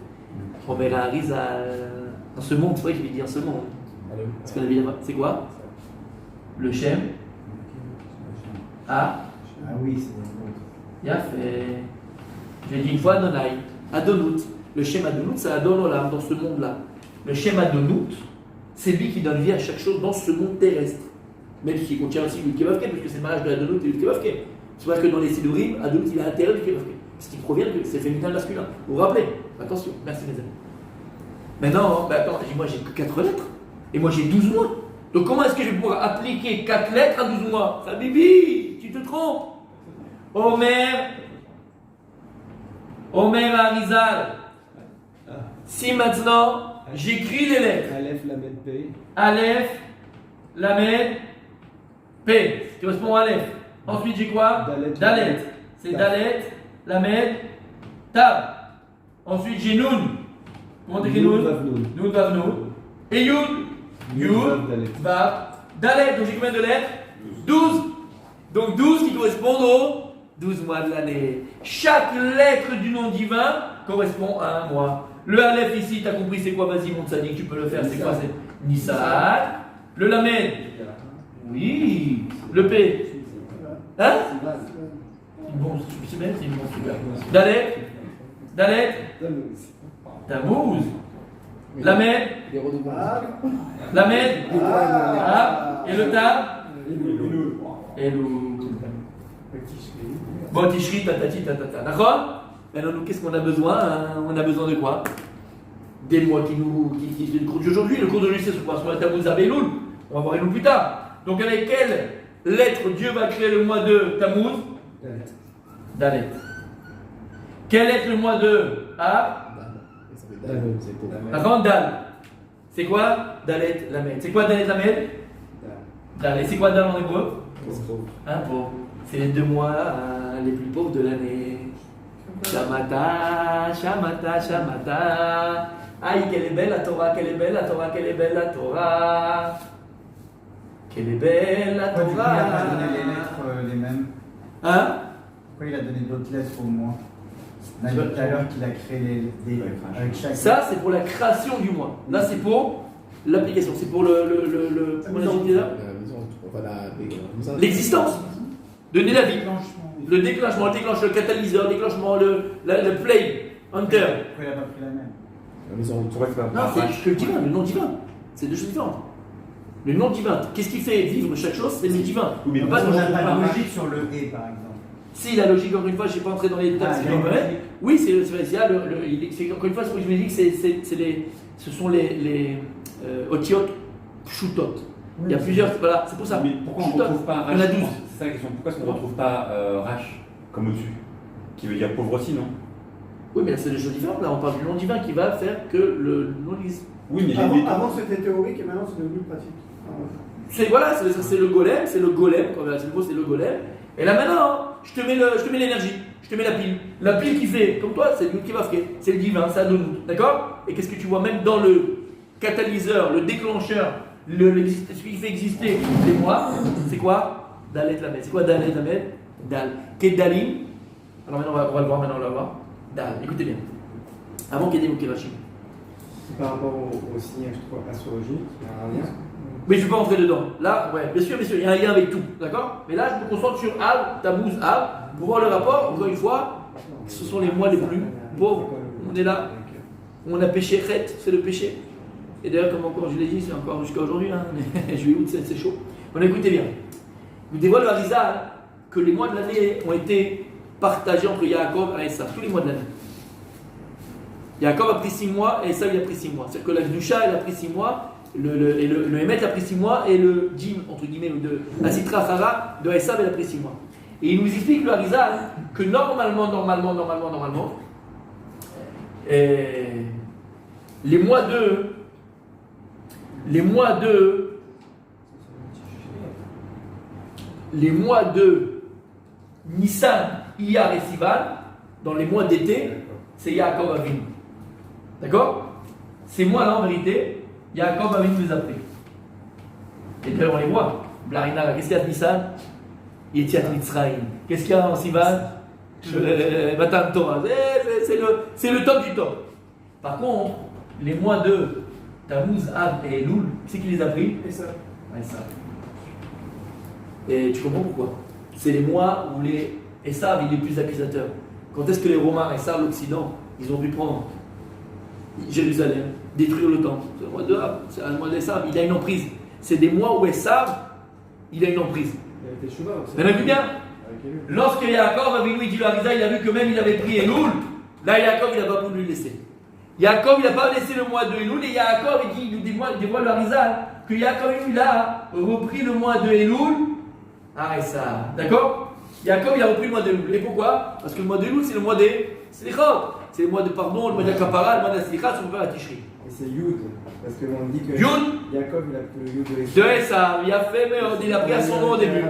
On verra dans ce monde, c'est vrai que je vais dire ce monde. Parce qu'on a vu là-bas. C'est quoi? Le Shem. Ah oui, c'est Bien fait. Je l'ai dit une fois, Adonai. Adonut. Le Shem Adonut, c'est Adon Olam dans ce monde-là. Le Shem Adonut, c'est lui qui donne vie à chaque chose dans ce monde terrestre. Même s'il contient aussi l'Ulkevavke, parce que c'est le mariage de Adonut et l'Ulkevavke. C'est vrai que dans les Sidurim, Adonut, il est à l'intérieur de l'Ulkevavke. Ce qui provient que c'est féminin et masculin. Vous vous rappelez? Attention, merci mes amis. Maintenant, attends, moi j'ai que 4 lettres. Et moi j'ai 12 mois. Donc comment est-ce que je vais pouvoir appliquer 4 lettres à 12 mois? Ça, Bibi, tu te trompes. Omer Arizal. Si maintenant j'écris les lettres Aleph, Lamed, P. Aleph, Lamed, P, qui correspond à Aleph. Ensuite j'ai quoi? Dalet. C'est Dalet, Lamed, Tab. Ensuite j'ai Nun. Comment t'écris Nun? Nun, Vav, Nun. Et Yud, Vav, Dalet. Donc j'ai combien de lettres? 12. Donc 12 qui correspondent aux 12 mois de l'année. Chaque lettre du nom divin correspond à un mois. Le Aleph ici, tu as compris c'est quoi? Vas-y, mon tzaddik, tu peux le faire. C'est quoi? C'est Nissan. Le Lamed. Oui. Le P. Hein? Bon, c'est bien, c'est une bonne super. Dalet. Tammuz. Lamed. Lamed. Et le Tab. Elou. Bon, Tishri, tatati, tatata. D'accord? Alors, nous, qu'est-ce qu'on a besoin? On a besoin de quoi? Des mois qui le cours d'aujourd'hui. Le cours d'aujourd'hui, c'est sur quoi? Sur la Tammuz à Elul. On va voir Elul plus tard. Donc, avec quelle lettre Dieu va créer le mois de Tammuz? Dalet. Quelle lettre le mois de Av? D'accord? Dal. C'est quoi? Dalet, Lamed. C'est quoi Dalet, Lamed? Dal. Et c'est quoi Dal en hébreu? Un pauvre. C'est les 2 mois les plus pauvres de l'année. Shamata, Shamata, Shamata. Aïe, quelle est belle la Torah, quelle est belle la Torah, quelle est belle la Torah. Quelle est belle la Pourquoi Torah. il n'a pas donné les lettres les mêmes? Hein? Pourquoi il a donné d'autres lettres au moins? On a dit tout à l'heure qu'il a créé des avec chaque. Ça, c'est pour la création du mois. Là, c'est pour l'application. C'est pour comment on a dit là? L'existence. Donner la vie. Le déclenchement, le catalyseur, le déclenchement, le play, hunter. Pourquoi il n'a pas pris la même? Non, c'est le divin, le nom divin. C'est 2 choses différentes. Le nom divin. Qu'est-ce qui fait vivre chaque chose? C'est le divin. Oui, mais On n'a pas de logique sur le et par exemple. Si la logique, encore une fois, je ne vais pas entrer dans les détails, si j'en connais. Oui, c'est encore une fois, c'est ce que je me dis que ce sont les otiot pshutot. Il y a plusieurs, voilà, c'est pour ça. Mais pourquoi on ne retrouve pas Il y en a Rach? 12. C'est ça la question. Pourquoi est-ce qu'on ne retrouve pas Rach comme au-dessus? Qui veut dire pauvre aussi, non? Oui, mais là, c'est des choses différentes. Là, on parle du nom divin qui va faire que le nom existe. Oui, mais Avant c'était théorique et maintenant c'est devenu pratique. C'est voilà, c'est le golem, c'est le golem, c'est le mot, c'est le golem. Et là maintenant, je te mets l'énergie, je te mets la pile. La pile qui fait, comme toi, c'est le qui va faire, c'est le divin, c'est Adonut, d'accord? Et qu'est-ce que tu vois même dans le catalyseur, le déclencheur, ce qui fait exister les mois, c'est quoi? Dalet Lamed. C'est quoi Dalet Lamed? Dal. Kedalim. Alors maintenant, on va le voir, on va voir. Dal, écoutez bien. Avant Kedim ou Kevachim. Par rapport au signe astrologique, il y a un lien. Mais je ne vais pas rentrer dedans. Là, ouais, bien sûr, il y a un lien avec tout, d'accord? Mais là, je me concentre sur Av, Tammuz, Av, pour voir le rapport. Encore une fois, ce sont les mois les plus pauvres. On est là, on a péché, Chet, c'est le péché. Et d'ailleurs, comme encore je l'ai dit, c'est encore jusqu'à aujourd'hui, hein, mais juillet, août, c'est chaud. On écoutez bien. Il nous dévoile le Harizal que les mois de l'année ont été partagés entre Yaakov et Esav, tous les mois de l'année. Yaakov a pris 6 mois et Esav il a pris 6 mois. C'est-à-dire que la Gdusha, elle a pris 6 mois. Le Hémet a pris 6 mois et le Jim, entre guillemets, de la Sitra Chara de Esav, elle a pris 6 mois. Et il nous explique le Harizal que normalement, les mois de les mois de Nissan, Iyar et Sivan, dans les mois d'été, c'est Yaakov Avinu. D'accord? Ces mois-là, en vérité, Yaakov Avinu les a pris. Et puis on les voit. Blarina, qu'est-ce qu'il y a de Nissan? Yetiat Mitzrayim. Qu'est-ce qu'il y a en Sivan? Matan Torah. C'est le top du top. Par contre, les mois de Tammuz, Av et Elul, c'est qui les a pris? Et ça. Et tu comprends pourquoi? C'est les mois où les Esav, il est plus accusateur. Quand est-ce que les Romains, Esav, l'Occident, ils ont pu prendre Jérusalem, détruire le temple? C'est le mois de Av, c'est un mois d'Esav, il a une emprise. C'est des mois où Esav, il a une emprise. Il a été Chouva aussi. Mais on a vu bien. Avec Elul. Lorsque Yaakov avait lui dit le Harisa, il a vu que même il avait pris Elul, là Yaakov il n'a pas voulu le laisser. Yaakov il n'a pas laissé le mois de Elul et Yaakov il dévoile le Harisa que Yaakov il a repris le mois de Elul. Ah et ça, d'accord? Yaakov il a repris le mois de Elul. Et pourquoi? Parce que le mois de Elul c'est le mois des Slichot. C'est le mois de pardon, le mois de la Kapara, le mois de la Slicha, c'est le mois de la Tishri. Et c'est Yud. Parce qu'on dit que. Yud Yaakov, il a pris le Yud de de Esav, il a fait, mais il a pris à son nom au début.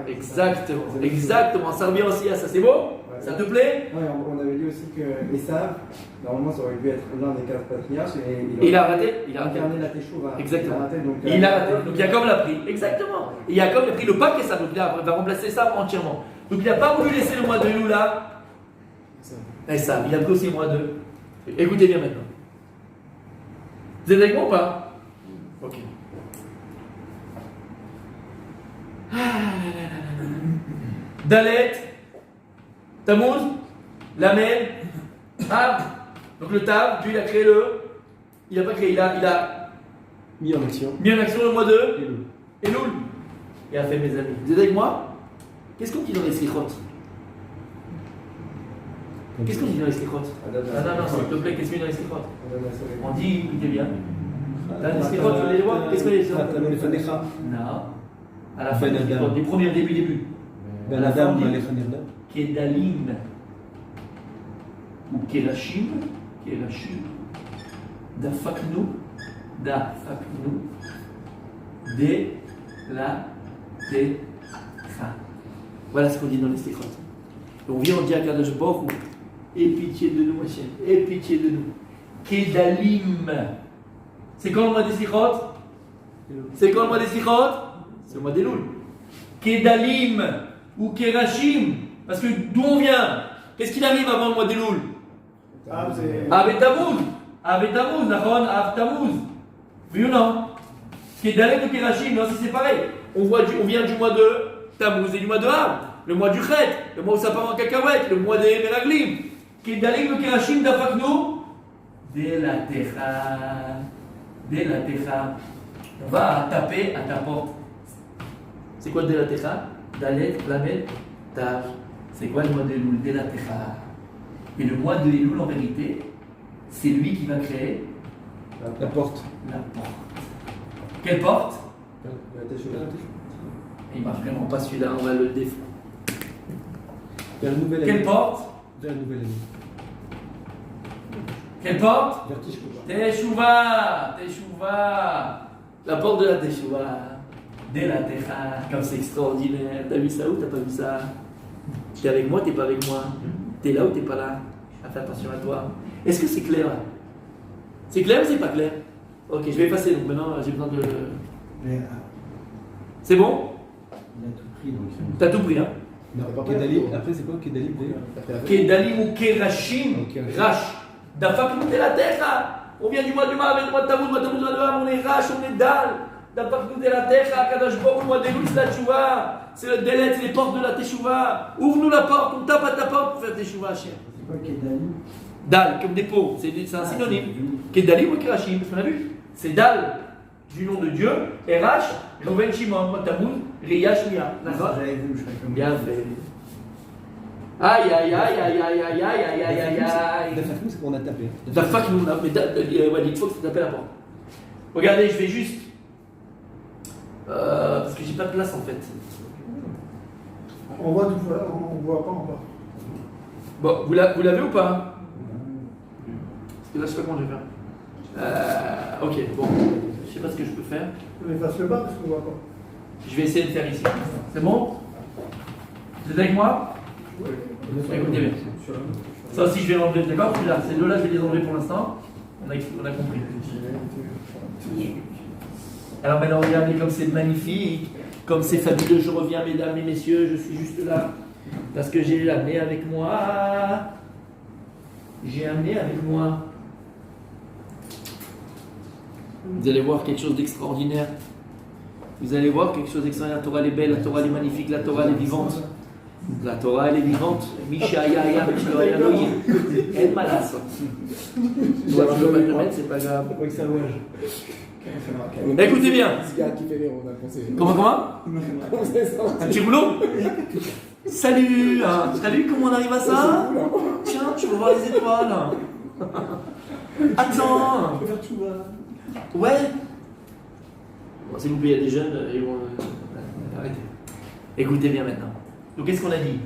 Exactement, ça revient aussi à ça, c'est beau? Ça te plaît? Ouais, on avait dit aussi que Esav, normalement, ça aurait dû être l'un des 4 patriarches. Et il a raté. Il a raté. incarné la Teshuvah. Exactement. Il a raté, donc, Il a raté. Donc Yaakov l'a pris. Exactement. Et Yaakov a pris le pack Esav, donc il va remplacer Esav entièrement. Donc il n'a pas voulu laisser le mois de Elul là. Esav, il a pris aussi le mois de. Écoutez bien maintenant. Vous êtes avec moi ou pas? Ok. Dalet, Tammuz, Lamed, Av. Donc le Tav, Dieu il a créé le. Il n'a pas créé, il a Mis en action. mis en action le mois de Elul. Elul. Il a fait mes amis. Vous êtes avec moi? Qu'est-ce qu'on dit dans les slichot? Qu'est-ce qu'on dit dans les slichot? Ah non, s'il te plaît, qu'est-ce qu'on dit dans les slichot? On dit, écoutez bien. Dans les slichot, vous voulez les voir? Qu'est-ce que les gens? Non. À la fin des slichot, du premier début. Ben Adam, Malech Kedalim ou Kerashim, Dafaknu, de la Techa. Voilà ce qu'on dit dans les slichot. On vient, on dit à Kadosh Baruch Hu, aie pitié de nous, Hachem, aie pitié de nous. Kedalim. C'est quand le mois des slichot? C'est quand le mois des slichot? C'est le mois des Elul. Kedalim ou Kerashim. Parce que d'où on vient? Qu'est-ce qu'il arrive avant le mois d'Elul? Av Tammuz, Nachon, Av Tammuz. Oui ou non? Kedalim ou Kerashim, non, si c'est pareil. On vient du mois de Tammuz et du mois de Av. Le mois du Chet, le mois où ça part en cacahuète, le mois des Meraglim. Kedalim ou Kerashim d'Afaknu. De la Techa. On va taper à ta porte. C'est quoi de la Techa? Dalet, Lamed, Tav. C'est quoi le mois de Elul? De la Techa. Et le mois de Elul, en vérité, c'est lui qui va créer La porte. la porte. Quelle porte? La Teshuvah. Il m'a vraiment pas celui-là, on va le défendre. Vers la nouvelle Quelle année. porte? Vers la nouvelle année. Quelle porte? Vers Tishkova. Teshuva. La porte de la Teshuva. De la Techa. Comme c'est extraordinaire. T'as vu ça ou t'as pas vu ça? T'es avec moi, t'es pas avec moi? T'es là ou t'es pas là? Fais attention à toi. Est-ce que c'est clair? C'est clair ou c'est pas clair? Ok, je vais effacer, donc maintenant j'ai besoin de. C'est bon? Il a tout pris donc. T'as tout pris, hein? Non, Kedalim. Après, c'est quoi Kedalim d'ailleurs? Kedalim ou Kerashim, Ok. Rash. Dafaknu de la Techa. On vient du mois du Mav, le mois de Tammuz, le mois de Tammuz, on est Rash, on est Dal. Dafaknu de la Techa, Kadosh Baruch Hu, le mois d'Elul, c'est la Teshuvah. C'est le délai, c'est les portes de la Teshuvah. Ouvre-nous la porte, on tape à ta porte pour faire Teshuvah, Hachem. C'est quoi Kedalim? Dal, comme des pots, c'est un synonyme. Kedalim ou Kerashim, parce qu'on a vu. C'est Dal, du nom de Dieu, et Rash, Reuven Shimon, mois de Tammuz, Riya Shmia. D'accord? J'avais vu, je ferais comme Bien fait. Aïe aïe aïe aïe aïe aïe aïe aïe aïe aïe. Dafaknu, c'est qu'on a tapé. Dafak nous mais il faut que tu t'appelles à porte. Regardez, je vais juste. Parce que j'ai pas de place en fait. On voit tout ça, on voit pas en bas. Bon, vous l'avez ou pas? Parce que là, je sais pas comment je vais faire. Ok, bon. sais pas ce que je peux faire. Mais fasse le bas parce qu'on voit pas. Je vais essayer de faire ici. C'est bon? Vous êtes avec moi? Écoutez bien. Ça aussi, je vais l'enlever, d'accord? Là, ces deux-là, je vais les enlever pour l'instant. On a compris. Alors maintenant, regardez comme c'est magnifique, comme c'est fabuleux. Je reviens, mesdames et messieurs, je suis juste là. Parce que j'ai amené avec moi. J'ai amené avec moi. Vous allez voir quelque chose d'extraordinaire. Vous allez voir quelque chose d'extraordinaire. La Torah elle est belle, la Torah elle est magnifique, la Torah elle est vivante. La Torah elle est vivante. Mishaya, Mishaya, Elohim. Elle m'a là ça. Toi, tu veux pas te le mettre, c'est pas grave. Faut que ça bouge. Écoutez bien. Ce gars qui fait rire, on a pensé. Comment? Un petit rouleau? Salut, salut, comment on arrive à ça? Tiens, tu vas voir les étoiles. Attends. Ouais. Bon, s'il vous plaît, il y a des jeunes, ils vont. Arrêtez. Écoutez bien maintenant. Donc, qu'est-ce qu'on a dit?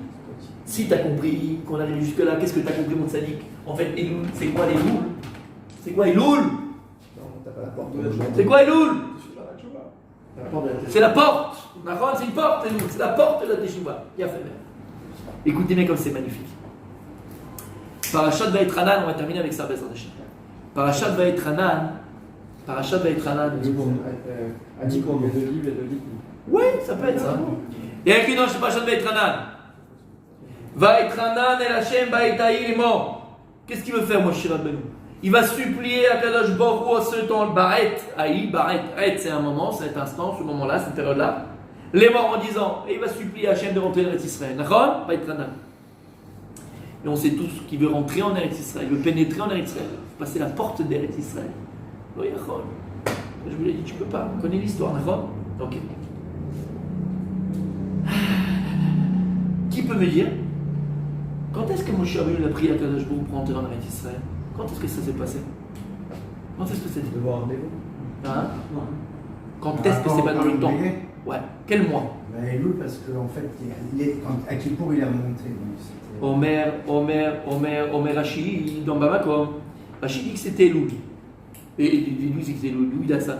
Si tu as compris qu'on arrive jusque-là, qu'est-ce que tu as compris, mon sadique? En fait, Elul, c'est quoi les louls? C'est quoi Elul? Non, t'as pas la porte. C'est quoi Elul? La porte de la tête. C'est la porte. D'accord? C'est une porte, Elul. C'est la porte de la Teshuvah. Il a fait bien. Écoutez bien comme c'est magnifique. Parashat Vaïtranan, on va terminer avec ça, Bezrat Hashem. Parashat Vaïtranan. Parashat Vaïtranan. À 10 cours, il y a 2 livres, il y a 2 livres. Oui, ça peut être ça. Il y a écrit dans Parashat Vaïtranan. Vaïtranan el Hashem Vaïtaï mort. Qu'est-ce qu'il veut faire, Moshe Rabbeinu? Il va supplier à Kadosh Baruch Hu à ce temps, Baret, Aï, c'est un moment, cet instant, ce moment-là, cette période-là. Les morts en disant, et il va supplier à Hachem de rentrer en Eretz Israël. D'accord? Vaïtranan. Et on sait tous qu'il veut rentrer en Eretz Israël, il veut pénétrer en Eretz Israël, passer la porte d'Eretz Israël. Lo yachol. Je vous l'ai dit, tu peux pas. On connaît l'histoire, d'accord? Ok. Qui peut me dire quand est-ce que Moshe Rabbeinu a prié à Kadosh Baruch Hu pour rentrer en Eretz Israël? Quand est-ce que ça s'est passé? Quand est-ce que c'est? Devoir rendez-vous. Hein? Quand est-ce que c'est pas dans le temps? Ouais. Quel mois? Elul, parce qu'en fait, à Kippour, il est remonté. Donc c'était- Omer Rashi, dans Bamakom. Rashi dit que c'était Elul. Et lui dit que c'est Elul. Lui, il a ça.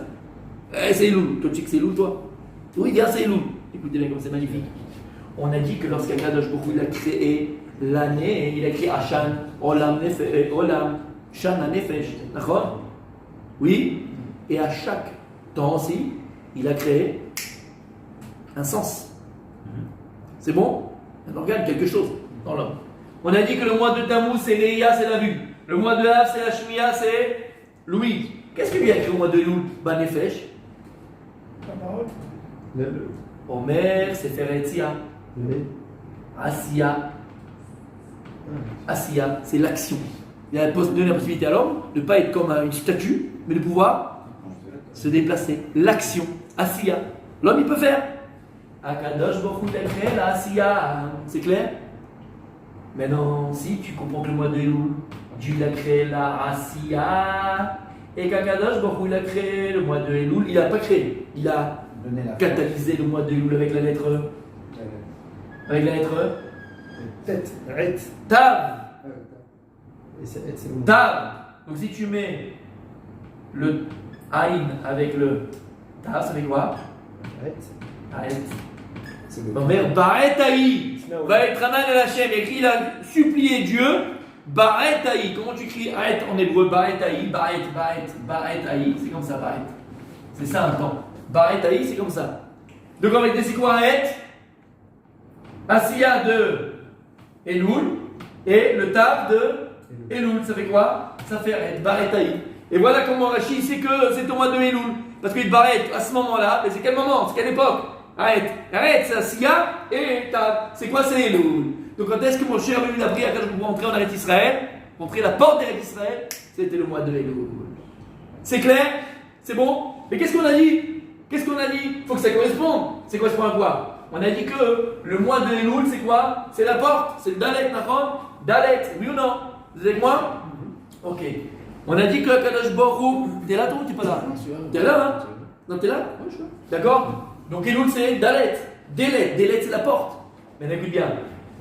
C'est Elul. Toi, tu sais que c'est Elul, toi? Oui, il dit, c'est Elul. Écoutez bien comme c'est magnifique. On a dit que lorsqu'Akadosh Baruch Hu il a créé l'année, il a créé Hashan, Olam, Olam, Shana Nefesh. D'accord? Oui. Et à chaque temps aussi, il a créé un sens. C'est bon? Un organe, quelque chose dans l'homme. On a dit que le mois de Tammuz, c'est Léa, c'est la vue. Le mois de Av, c'est la Shmiya, c'est l'ouïe. Qu'est-ce qu'il y a écrit au mois de Elul? Banefesh. La parole. Omer, c'est Feretzia. Asiya. Asiya, c'est l'action. Il a donné la possibilité à l'homme de ne pas être comme une statue, mais de pouvoir se déplacer. L'action. Asiya. L'homme, il peut faire. Akadosh Baruch Hu t'a créé la Asiya. C'est clair? Maintenant, si tu comprends que le mois de Elul, Dieu a créé la Asiya, et qu'Akadosh Baruch Hu il a créé le mois de Elul, il n'a pas créé. Il a Donner la catalysé le mois de Elul avec la lettre E. Avec la lettre E. Tête, Ret. Tav. Et c'est le mot. Tav. Donc si tu mets le Aïn avec le Tav, ça fait quoi? Ret. Aïn. C'est le Omer Baret Aï. Vaïtranan el Hashem. Écrit, il a supplié Dieu. Baret Aï. Comment tu écris Aït en hébreu? Baret Aï. Baret Aï. C'est comme ça, Baret. C'est ça un temps. Baret Aï, c'est comme ça. Donc on va dire c'est quoi Aït? Asiya de Elul et le Tav de Elul. Ça fait quoi? Ça fait Aït. Baret Aï. Et voilà comment Rashi sait que c'est au mois de Elul. Parce qu'il Baret à ce moment-là, mais c'est quel moment? C'est quelle époque? Arrête, c'est Asiya et Tav. C'est quoi? C'est Elul. Donc quand est-ce que mon cher Elul a pris à pour rentrer en Eretz Israël? Rentrer la porte d'Eretz Israël? C'était le mois de Elul. C'est clair? C'est bon? Mais qu'est-ce qu'on a dit? Qu'est-ce qu'on a dit? Il faut que ça corresponde. C'est correspond à quoi? On a dit que le mois de Elul, c'est quoi? C'est la porte, c'est le Dalet, d'accord? Dalet, oui ou non? Vous êtes avec moi? Ok. On a dit que Kadosh Baruch Hu, t'es là toi ou t'es pas là? T'es là, hein? Non, t'es là? Oui, je suis là. D'accord? Donc Elul, c'est Dalet. Dalet, c'est la porte. Mais écoute bien.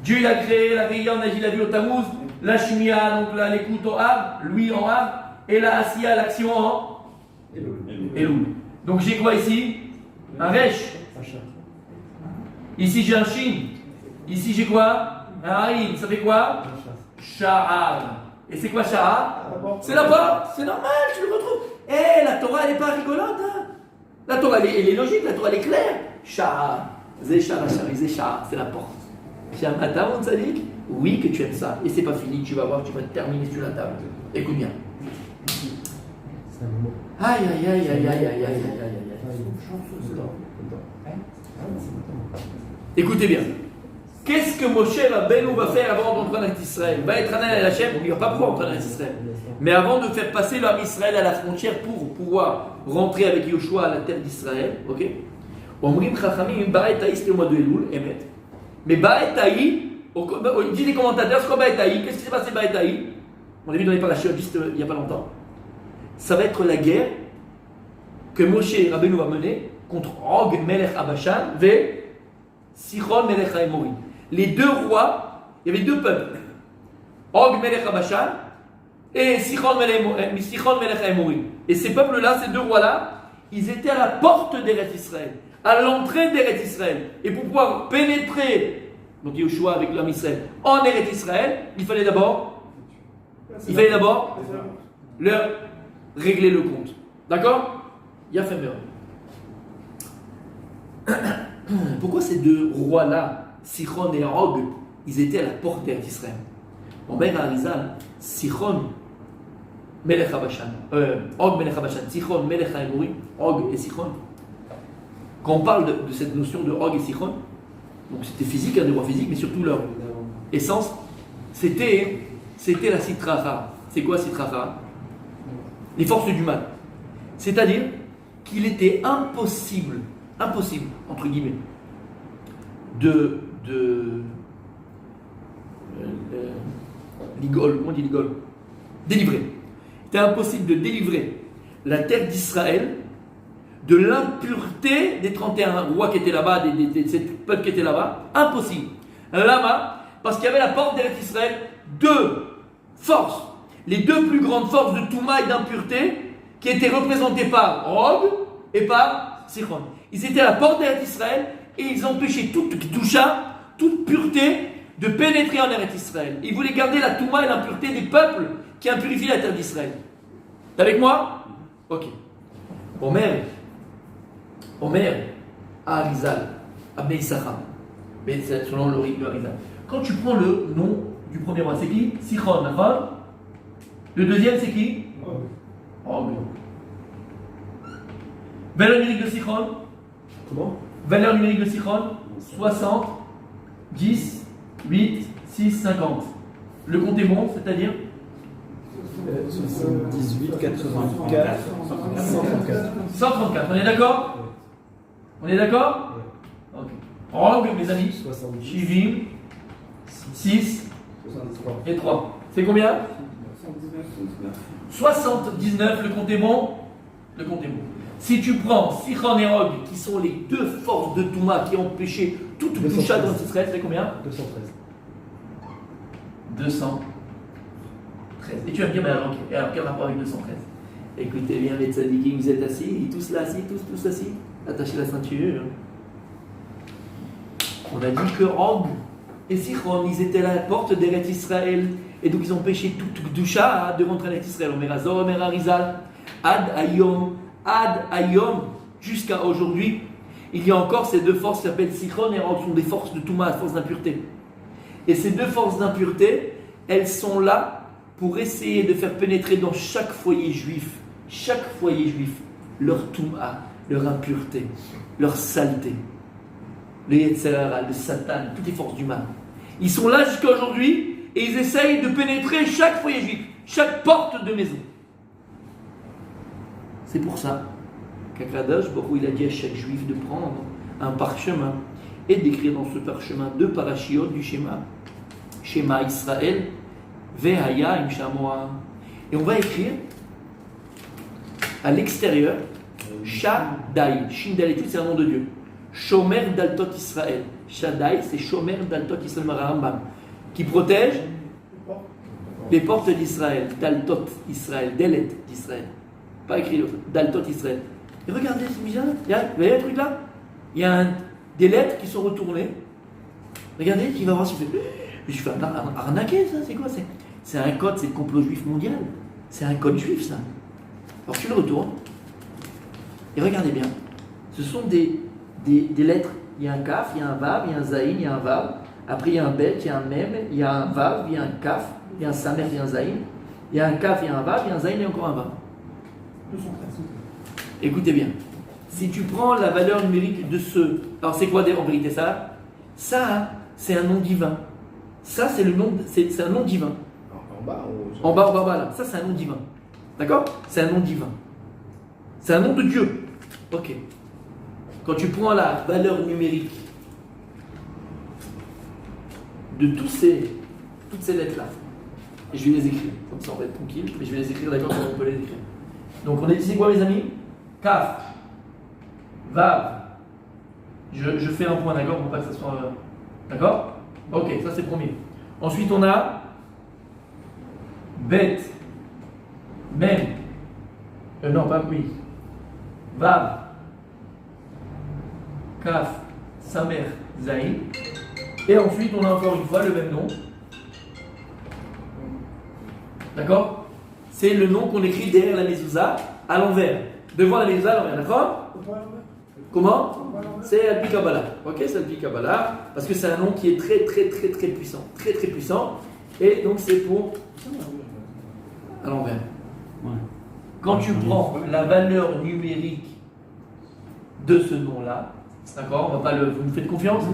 Dieu, il a créé la Veilla, on a dit la vie au Tammuz, la Shmiya, donc l'écoute au Av, lui en Av, et la Asiya, l'action en Elul. Donc j'ai quoi ici? Un resh. Ici j'ai un shin. Ici j'ai quoi? Un haïn. Ça fait quoi? Sha'ar. Et c'est quoi Sha'ar? C'est la porte. C'est normal, tu le retrouves. Eh, la Torah elle n'est pas rigolote. Hein? La Torah elle est logique, la Torah elle est claire. Sha'ar. C'est la porte. J'ai un matin, on dit oui que tu aimes ça. Et c'est pas fini, tu vas voir, tu vas terminer sur la table. Écoute bien. Aïe aïe aïe aïe aïe aïe aïe aïe aïe. Écoutez bien. Qu'est-ce que Moshe Rabbeinu va faire avant d'entrer en Israël? Il va être un à Hachem, il ne va pas pouvoir entrer en Israël. Mais avant de faire passer l'homme Israël à la frontière pour pouvoir rentrer avec Yoshua à la terre d'Israël, ok? Omrim Chachamim, Ba'et Haï, c'était le mois de Elul, Emet. Mais Ba'et Haï, il dit les commentateurs, c'est quoi Ba'et Haï? Qu'est-ce qui s'est passé Ba'et Haï? On l'a vu dans les parachutes juste il n'y a pas longtemps. Ça va être la guerre que Moshe Rabbeinu va mener contre Og Melech Abashan et Sichon Melech Haemori. Les deux rois, il y avait deux peuples. Og Melech Abashan et Sichon Melech Haemori. Et ces peuples-là, ces deux rois-là, ils étaient à la porte d'Eretz Israël, à l'entrée d'Eretz Israël. Et pour pouvoir pénétrer, donc Yoshua avec l'homme Israël, en Eretz Israël, il fallait d'abord leur régler le compte. D'accord? Yafemer. Pourquoi ces deux rois-là, Sichon et Og, ils étaient à la porte d'Eretz Israël? Omer Arizal, Sichon, Melech Habashan, Og Melech Habashan, Sichon, Melech Haemori, Og et Sichon. Quand on parle de cette notion de Og et Sichon, donc c'était physique, des rois physiques, mais surtout leur essence, c'était la Sitracha. C'est quoi Sitracha? Les forces du mal. C'est-à-dire qu'il était impossible, entre guillemets, ligol, comment on dit ligol? Délivrer. C'était impossible de délivrer la terre d'Israël de l'impureté des 31 rois qui étaient là-bas, des peuples qui étaient là-bas. Impossible. Lama, parce qu'il y avait la porte d'Eretz Israël, deux forces, les deux plus grandes forces de Touma et d'impureté, qui étaient représentées par Og et par Sichon. Ils étaient à la porte d'Eretz Israël et ils empêchaient toute Kedusha, toute pureté de pénétrer en Eretz Israël. Ils voulaient garder la Touma et l'impureté des peuples qui impurifient la terre d'Israël. T'es avec moi? Ok. Omer, Arizal, Abnei Issachar. Mais c'est selon le rythme de Arizal. Quand tu prends le nom du premier roi, c'est qui? Sichon, d'accord? Le deuxième, c'est qui? Og. Valeur numérique de Sichon? Comment? Valeur numérique de Sichon? 60, 10, 8, 6, 50. Le compte est bon, c'est-à-dire? 78, 84, 134. 134, on est d'accord? On est d'accord? Ok. Og, mes amis? 70. Shivim, 6 73. et 3. C'est combien? 79, le compte est bon? Le compte est bon. Si tu prends Sichon et Og, qui sont les deux forces de Touma qui ont empêché toute Kedusha dans Israël, c'est combien? 213. 213. Et tu vas me dire, mais alors quel rapport avec 213? Écoutez bien, les tzadikim, vous êtes assis, tous là assis, tous assis, attachez la ceinture. On a dit que Og et Sichon, ils étaient à la porte d'Eretz Israël, et donc ils ont empêché toute Kedusha de rentrer en Eretz Israël. Omer Azor, Omer Arizal, Ad Ayom, jusqu'à aujourd'hui, il y a encore ces deux forces qui s'appellent Sichon et Og, sont des forces de Touma, forces d'impureté. Et ces deux forces d'impureté, elles sont là pour essayer de faire pénétrer dans chaque foyer juif, leur Touma, leur impureté, leur saleté, le Yetzirah, le Satan, toutes les forces du mal. Ils sont là jusqu'à aujourd'hui et ils essayent de pénétrer chaque foyer juif, chaque porte de maison. C'est pour ça qu'Akadosh Baruch Hu, il a dit à chaque juif de prendre un parchemin et d'écrire dans ce parchemin deux parashiot du Shema Israël, Vehaya im Shamoa. Et on va écrire à l'extérieur Shaddai. Shindal, c'est un nom de Dieu. Shomer Daltot Israël. Shaddai, c'est Shomer Daltot Israël, Rambam, qui protège les portes d'Israël. Daltot Israël, Delet d'Israël. Pas écrit Daltot Israël. Et regardez, c'est bizarre. Vous voyez le truc là? Il y a des lettres qui sont retournées. Regardez, qui va voir si je fais arnaquer, ça, c'est quoi? C'est un code, c'est le complot juif mondial. C'est un code juif, ça. Alors tu le retournes. Et regardez bien. Ce sont des lettres. Il y a un kaf, il y a un vav, il y a un zaïn, il y a un vav. Après, il y a un bet, il y a un mem, il y a un vav, il y a un kaf, il y a un samer, il y a un zaïn. Il y a un kaf, il y a un vav, il y a un zaïn et encore un vav. Écoutez bien. Si tu prends la valeur numérique de ce... Alors c'est quoi en vérité ça? Ça, c'est un nom divin. Ça, c'est le nom, c'est un nom divin. En bas ou... En bas, là. Ça, c'est un nom divin. D'accord? C'est un nom divin. C'est un nom de Dieu. Ok. Quand tu prends la valeur numérique de toutes ces lettres-là, et je vais les écrire, comme ça on va être tranquille, mais je vais les écrire d'accord comme on peut les écrire. Donc on a dit c'est quoi mes amis? Kaf, Vav. Je fais un point, d'accord, pour pas que ça soit... D'accord? Ok, ça c'est le premier. Ensuite on a Bet, Mem, non pas oui, Vav, Kaf, Samer, Zaïn. Et ensuite on a encore une fois le même nom. D'accord? C'est le nom qu'on écrit derrière la mezouza à l'envers. Devant la mezouza à l'envers, d'accord? Comment? C'est Alpi Kabbalah. Ok, c'est Alpi Kabbalah. Parce que c'est un nom qui est très très très très puissant. Très très puissant. Et donc c'est pour à l'envers. Ouais. Quand tu prends la valeur numérique de ce nom-là, d'accord? On va pas le. Vous me faites confiance?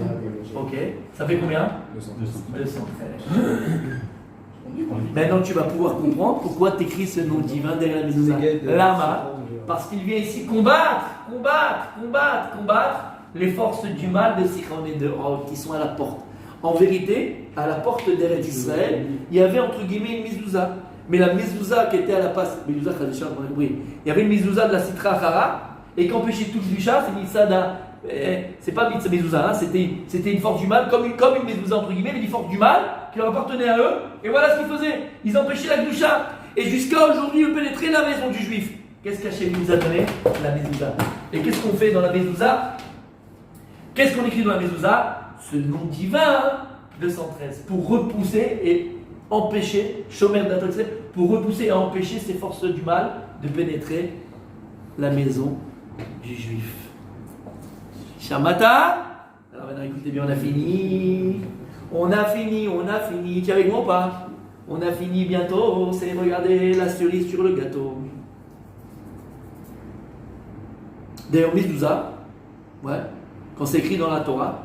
Ok. Ça fait combien? 213. Maintenant tu vas pouvoir comprendre pourquoi tu écris ce nom divin derrière la mezouza. Lama. Parce qu'il vient ici combattre les forces du mal de Sichon et de Og qui sont à la porte. En vérité, à la porte d'Eretz Israël, il y avait entre guillemets une mezouza. Mais la mezouza qui était à la passe, mezouza Khadisha, on a compris. Il y avait une mezouza de la Sitra Achara et qu'empêchait tout le Dusha, c'est Mitzah d'un. C'est pas Mitzah mezouza, hein, c'était une force du mal, comme une mezouza entre guillemets, mais une force du mal qui leur appartenait à eux. Et voilà ce qu'ils faisaient. Ils empêchaient la Dusha. Et jusqu'à aujourd'hui, ils pénétraient la maison du juif. Qu'est-ce qu'Hachem nous a donné? La mezouza. Et qu'est-ce qu'on fait dans la mezouza? Qu'est-ce qu'on écrit dans la mezouza? Ce nom divin, 213, pour repousser et empêcher, Shomer d'Atoxé, pour repousser et empêcher ces forces du mal de pénétrer la maison du juif. Shamata. Alors maintenant écoutez bien, on a fini. Tu es avec moi ou pas? On a fini bientôt, c'est regarder la cerise sur le gâteau. D'ailleurs, mezouza, ouais, quand c'est écrit dans la Torah,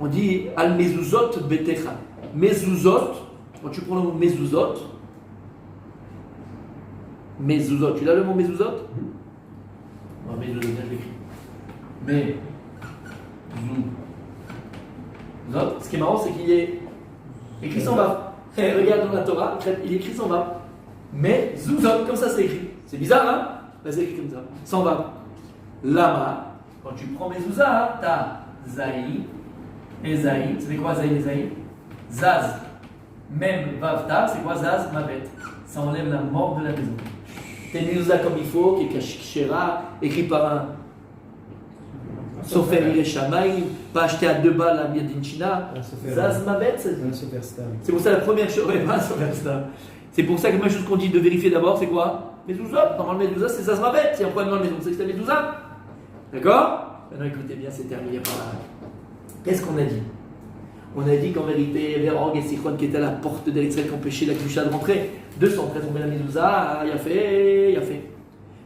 on dit al mezuzot betecha. Mezuzot, quand tu prends le mot mezuzot, tu l'as le mot mezuzot? Non, mezuzot, bien je l'écris. Mezuzot. Ce qui est marrant, c'est qu'il est écrit sans vav. Regarde dans la Torah, il est écrit sans vav. Mais zuzot, comme ça c'est écrit. C'est bizarre, hein? Là, c'est écrit comme ça, sans vav. Lama, quand tu prends mezouza, tu as Zaï et Zaï. C'est quoi Zaï et Zaï? Zaz, même Vavta, c'est quoi Zaz? Mavet. Ça enlève la mort de la maison. T'es mezouza comme il faut, qui est kashera, écrit par un Sofer Ireshamaï, pas acheté à 2 balles à Miadinchina. Zaz Mavet, c'est pour ça la première chose. Ouais, pas Superstar. C'est pour ça que la première chose qu'on dit de vérifier d'abord, c'est quoi? Mezouza. Normalement, Mezouza, c'est Zaz Mavet. Il y a un problème dans la maison, c'est que c'est Mezouza. D'accord? Maintenant écoutez bien, c'est terminé par là. Qu'est-ce qu'on a dit? On a dit qu'en vérité, il y avait Og et Sichon qui étaient à la porte d'Eretz qui empêchaient la Kedusha de rentrer. 213, on met la mezouza, il a fait.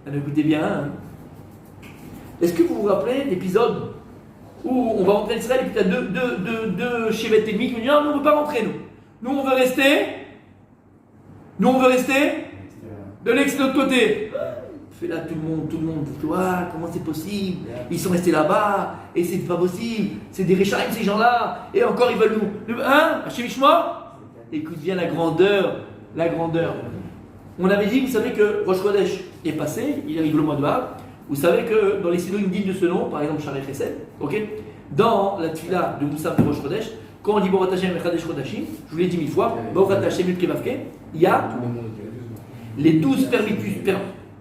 Maintenant écoutez bien. Hein. Est-ce que vous vous rappelez l'épisode où on va rentrer en Israël et puis il y a deux chevettes ennemis qui nous disent non, nous on ne veut pas rentrer, nous. Nous on veut rester. De l'autre côté. Fait là tout le monde, tu vois, comment c'est possible? Ils sont restés là-bas, et c'est pas possible, c'est des Réchaïm ces gens-là, et encore ils veulent nous. Hein? Hachemishma? Écoute bien la grandeur. On avait dit, vous savez que Rosh Chodesh est passé, il arrive le mois de Av. Vous savez que dans les synonymes dignes de ce nom, par exemple Sharet Chesed, ok? Dans la tfila de Moussaf de Rosh Chodesh, quand on dit Borat Hashem Echadesh Chodashim, je vous l'ai dit 1000 fois, Borat Hashem Yud Kevavke, il y a les 12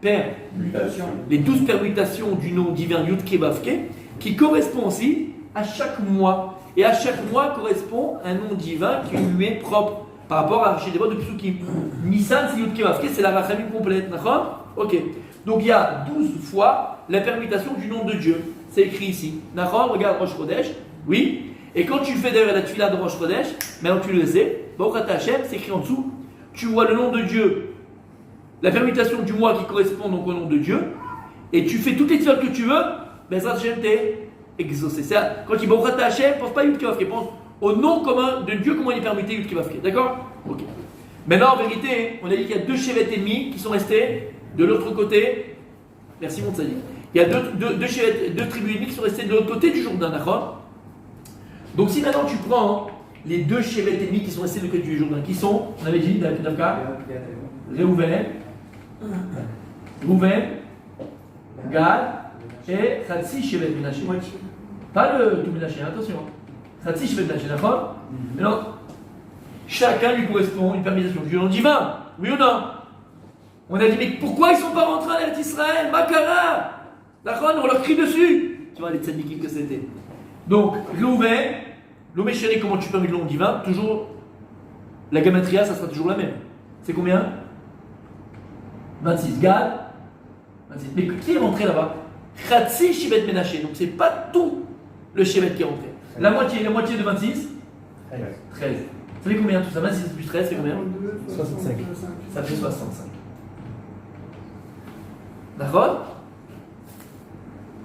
Mutation. les 12 permutations du nom divin Yud Ke Vav Ke, qui correspond aussi à chaque mois. Et à chaque mois correspond un nom divin qui lui est propre. Par rapport à chez les voix de Psukim. Nissan, c'est Yud Ke Vav Ke, c'est la Rachamim complète. D'accord? Ok. Donc il y a 12 fois la permutation du nom de Dieu. C'est écrit ici. D'accord? Regarde Rosh Chodesh. Oui. Et quand tu fais d'ailleurs la tefila de Rosh Chodesh, maintenant tu le sais, Baruch Ata Hashem, c'est écrit en dessous. Tu vois le nom de Dieu, la permutation du mois qui correspond donc au nom de Dieu, et tu fais toutes les tefilot que tu veux, ben ça t'es exaucé. C'est ça. Quand il dit Baruch Ata Hashem, pense pas Yud Ke Vav Ke, pense au nom commun de Dieu, comment il est permuté Yud Ke Vav Ke. D'accord? Ok. Maintenant, en vérité, on a dit qu'il y a 2 chevettes et demi qui sont restés de l'autre côté. Merci mon tzaddik. Il y a deux tribus ennemies qui sont restées de l'autre côté du Jourdain, d'accord? Donc si maintenant tu prends les 2 chevettes ennemies qui sont restés de l'autre côté du Jourdain, qui sont, on avait dit, Davka, Réhouven, Gad et Khatsi chevet Menaché. Pas le tout Menaché, attention. Khatsi chevet Menaché, d'accord? Maintenant, chacun lui correspond une permutation du nom divin, oui ou non? On a dit, mais pourquoi ils ne sont pas rentrés en Eretz Israël? Makara! D'accord? On leur crie dessus. Tu vois les tzadikim que c'était. Donc, Réhouven, l'homme chéri, comment tu permets le nom divin? Toujours, la gamatria, ça sera toujours la même. C'est combien? 26. Gad? 26. Mais qui est rentré là-bas? Khatsi Shevet Menaché. Donc, c'est pas tout le Shevet qui est rentré. La moitié de 26? 13. Ça fait combien tout ça? 26 plus 13, c'est combien? 65. Ça fait 65. D'accord?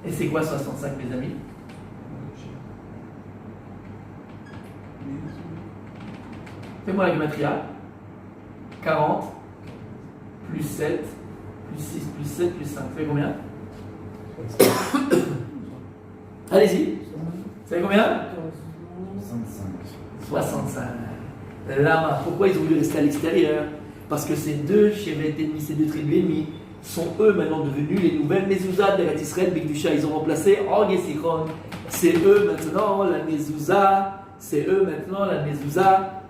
Et c'est quoi 65, mes amis? Fais-moi la gematria. 40 plus 7 plus 6 plus 7 plus 5. Ça fait combien? Allez-y. Ça fait combien? 65. Lama. Pourquoi ils ont voulu rester à l'extérieur? Parce que ces 2 chevet ennemis, ces 2 tribus ennemies, sont eux maintenant devenus les nouvelles Mezouza d'Eretz Israël, Bigdusha. Ils ont remplacé Og et Sichon. C'est eux maintenant la Mezouza. C'est eux maintenant la Mezouza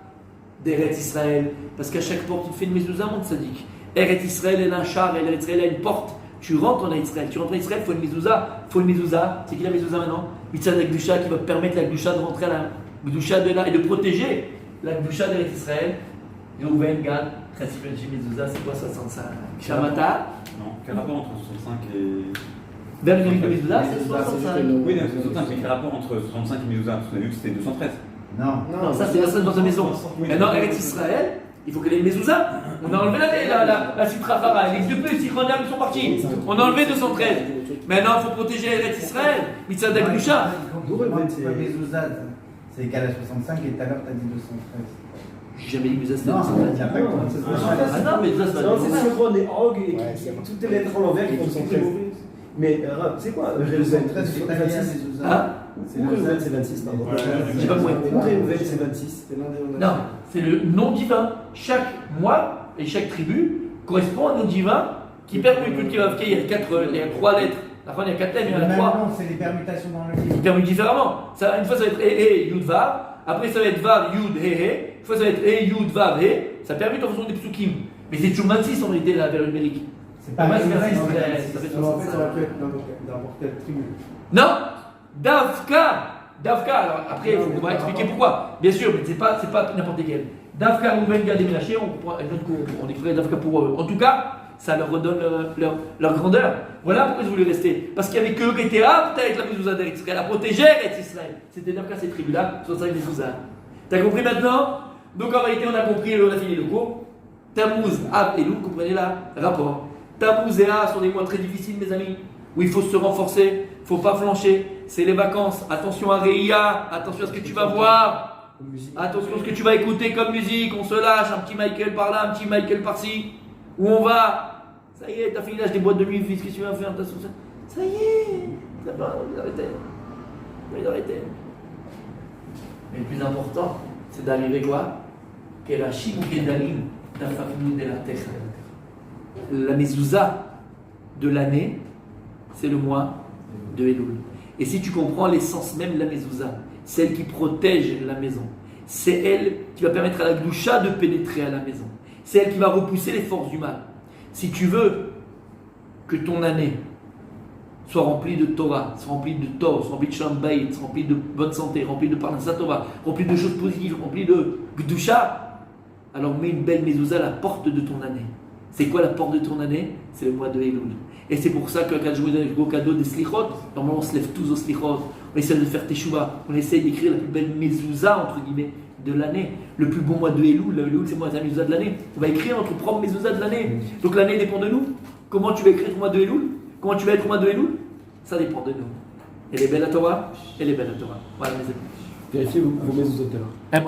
d'Eretz Israël. Parce qu'à chaque porte, il fait une Mezouza, mon tzaddik. Eretz Israël est un char, et Eretz Israël a une porte. Tu rentres en Israël. Tu rentres en Israël, il faut une Mezouza. Il faut une Mezouza. C'est qui la Mezouza maintenant? Mitzvah d'Agdusha qui va permettre la Gdusha de rentrer à la Gdusha de là et de protéger la Gdusha d'Eretz Israël. Réhouven, Gad, Khatsi Mezouza, c'est quoi 65? Shamata? Non, quel rapport entre 65 et. Vers le de Mezouza, c'est 65. Oui, non, c'est 65, mais quel rapport entre 65 et Mezouza? Parce qu'on a vu que c'était 213. Non, ça c'est personne dans ta maison. Maintenant, Eretz Israël, il faut qu'elle ait une Mezouza. On a enlevé la Sitra Farah. Les 2 petits Sichronim sont partis. On a enlevé 213. Maintenant, il faut protéger Eretz Israël. Mitzvah d'Agdusha. C'est égal à 65 et tout à l'heure tu as dit 213. J'ai jamais dit Mezouza, c'était Non, 213. il n'y a pas eu Ah non, mais ça, c'est Non, pas c'est Sichron et Og et toutes les lettres en l'envers qui font 113. Mais c'est quoi? Réhouven, 13 c'est italien, 26. Ah? Réhouven, c'est 26, pardon. J'ai pas compris. Réhouven, c'est 26. C'est l'un des Non, c'est le nom divin. Chaque mois et chaque tribu correspond à un nom divin qui permute Yud Ke Vav Ke. Il y a 3 lettres. Après, il y a 4 lettres, il y en a 3. C'est les permutations dans le livre. Il permute différemment. Ça, une fois, ça va être He, Yud, Vav. Après, ça va être Vav, Yud, He. Une fois, ça va être He, Yud, Vav, He. Ça permute en fonction des psukim. Mais c'est toujours 26 en réalité, la vers numérique. C'est pas Moi, vrai, c'est 26, c'est ça fait En fait, 65. ça aurait pu être n'importe quelle tribu. Non, Davka. Alors après, on va expliquer pourquoi. Bien sûr, mais c'est pas n'importe quel. Davka, Rouven, Gad et Ménaché, on écrirait Davka pour eux. En tout cas, ça leur redonne leur grandeur. Voilà pourquoi ils voulaient rester. Parce qu'il y avait qu'eux qui étaient aptes avec la Mezouza d'Eretz Israël, à protéger Eretz Israël. C'était Davka ces tribus-là, 65 Mezouza. T'as compris maintenant? Donc en réalité, on a compris, on a fini le cours. Tammuz, Av et Lou, comprenez là, rapport. Tammuz et Av sont des mois très difficiles, mes amis, où il faut se renforcer, il ne faut pas flancher. C'est les vacances. Attention à Reia, attention à ce que tu vas voir, attention à ce que tu vas écouter comme musique. On se lâche, un petit Michael par là, un petit Michael par-ci. Où on va? Ça y est, t'as fini l'âge des boîtes de nuit, qu'est-ce que tu vas faire? Ça y est, t'as pas envie d'arrêter. Mais le plus important, c'est d'arriver quoi? Kerashim ou Kedalim, d'Afafnou de la terre. La mezouza de l'année, c'est le mois de Elul. Et si tu comprends l'essence même de la mezouza, c'est elle qui protège la maison. C'est elle qui va permettre à la gdusha de pénétrer à la maison. C'est elle qui va repousser les forces du mal. Si tu veux que ton année soit remplie de Torah, soit remplie de Tov, soit remplie de Shalom Bayit, soit remplie de bonne santé, remplie de Parnassa Tova, remplie de choses positives, remplie de Gdusha, alors mets une belle mezouza à la porte de ton année. C'est quoi la porte de ton année? C'est le mois de Elul. Et c'est pour ça que quand je vous donne le gros cadeau des slichot, normalement on se lève tous aux slichot, on essaie de faire teshuva, on essaie d'écrire la plus belle mezouza entre guillemets de l'année, le plus beau mois de Elul. Le Elul c'est le mois de la mezouza de l'année. On va écrire notre propre mezouza de l'année. Donc l'année dépend de nous. Comment tu vas écrire ton mois de Elul? Comment tu vas être au mois de Elul? Ça dépend de nous. Elle est belle à Torah, elle est belle à Torah. Voilà mes amis. Vérifiez vos mezuzot alors.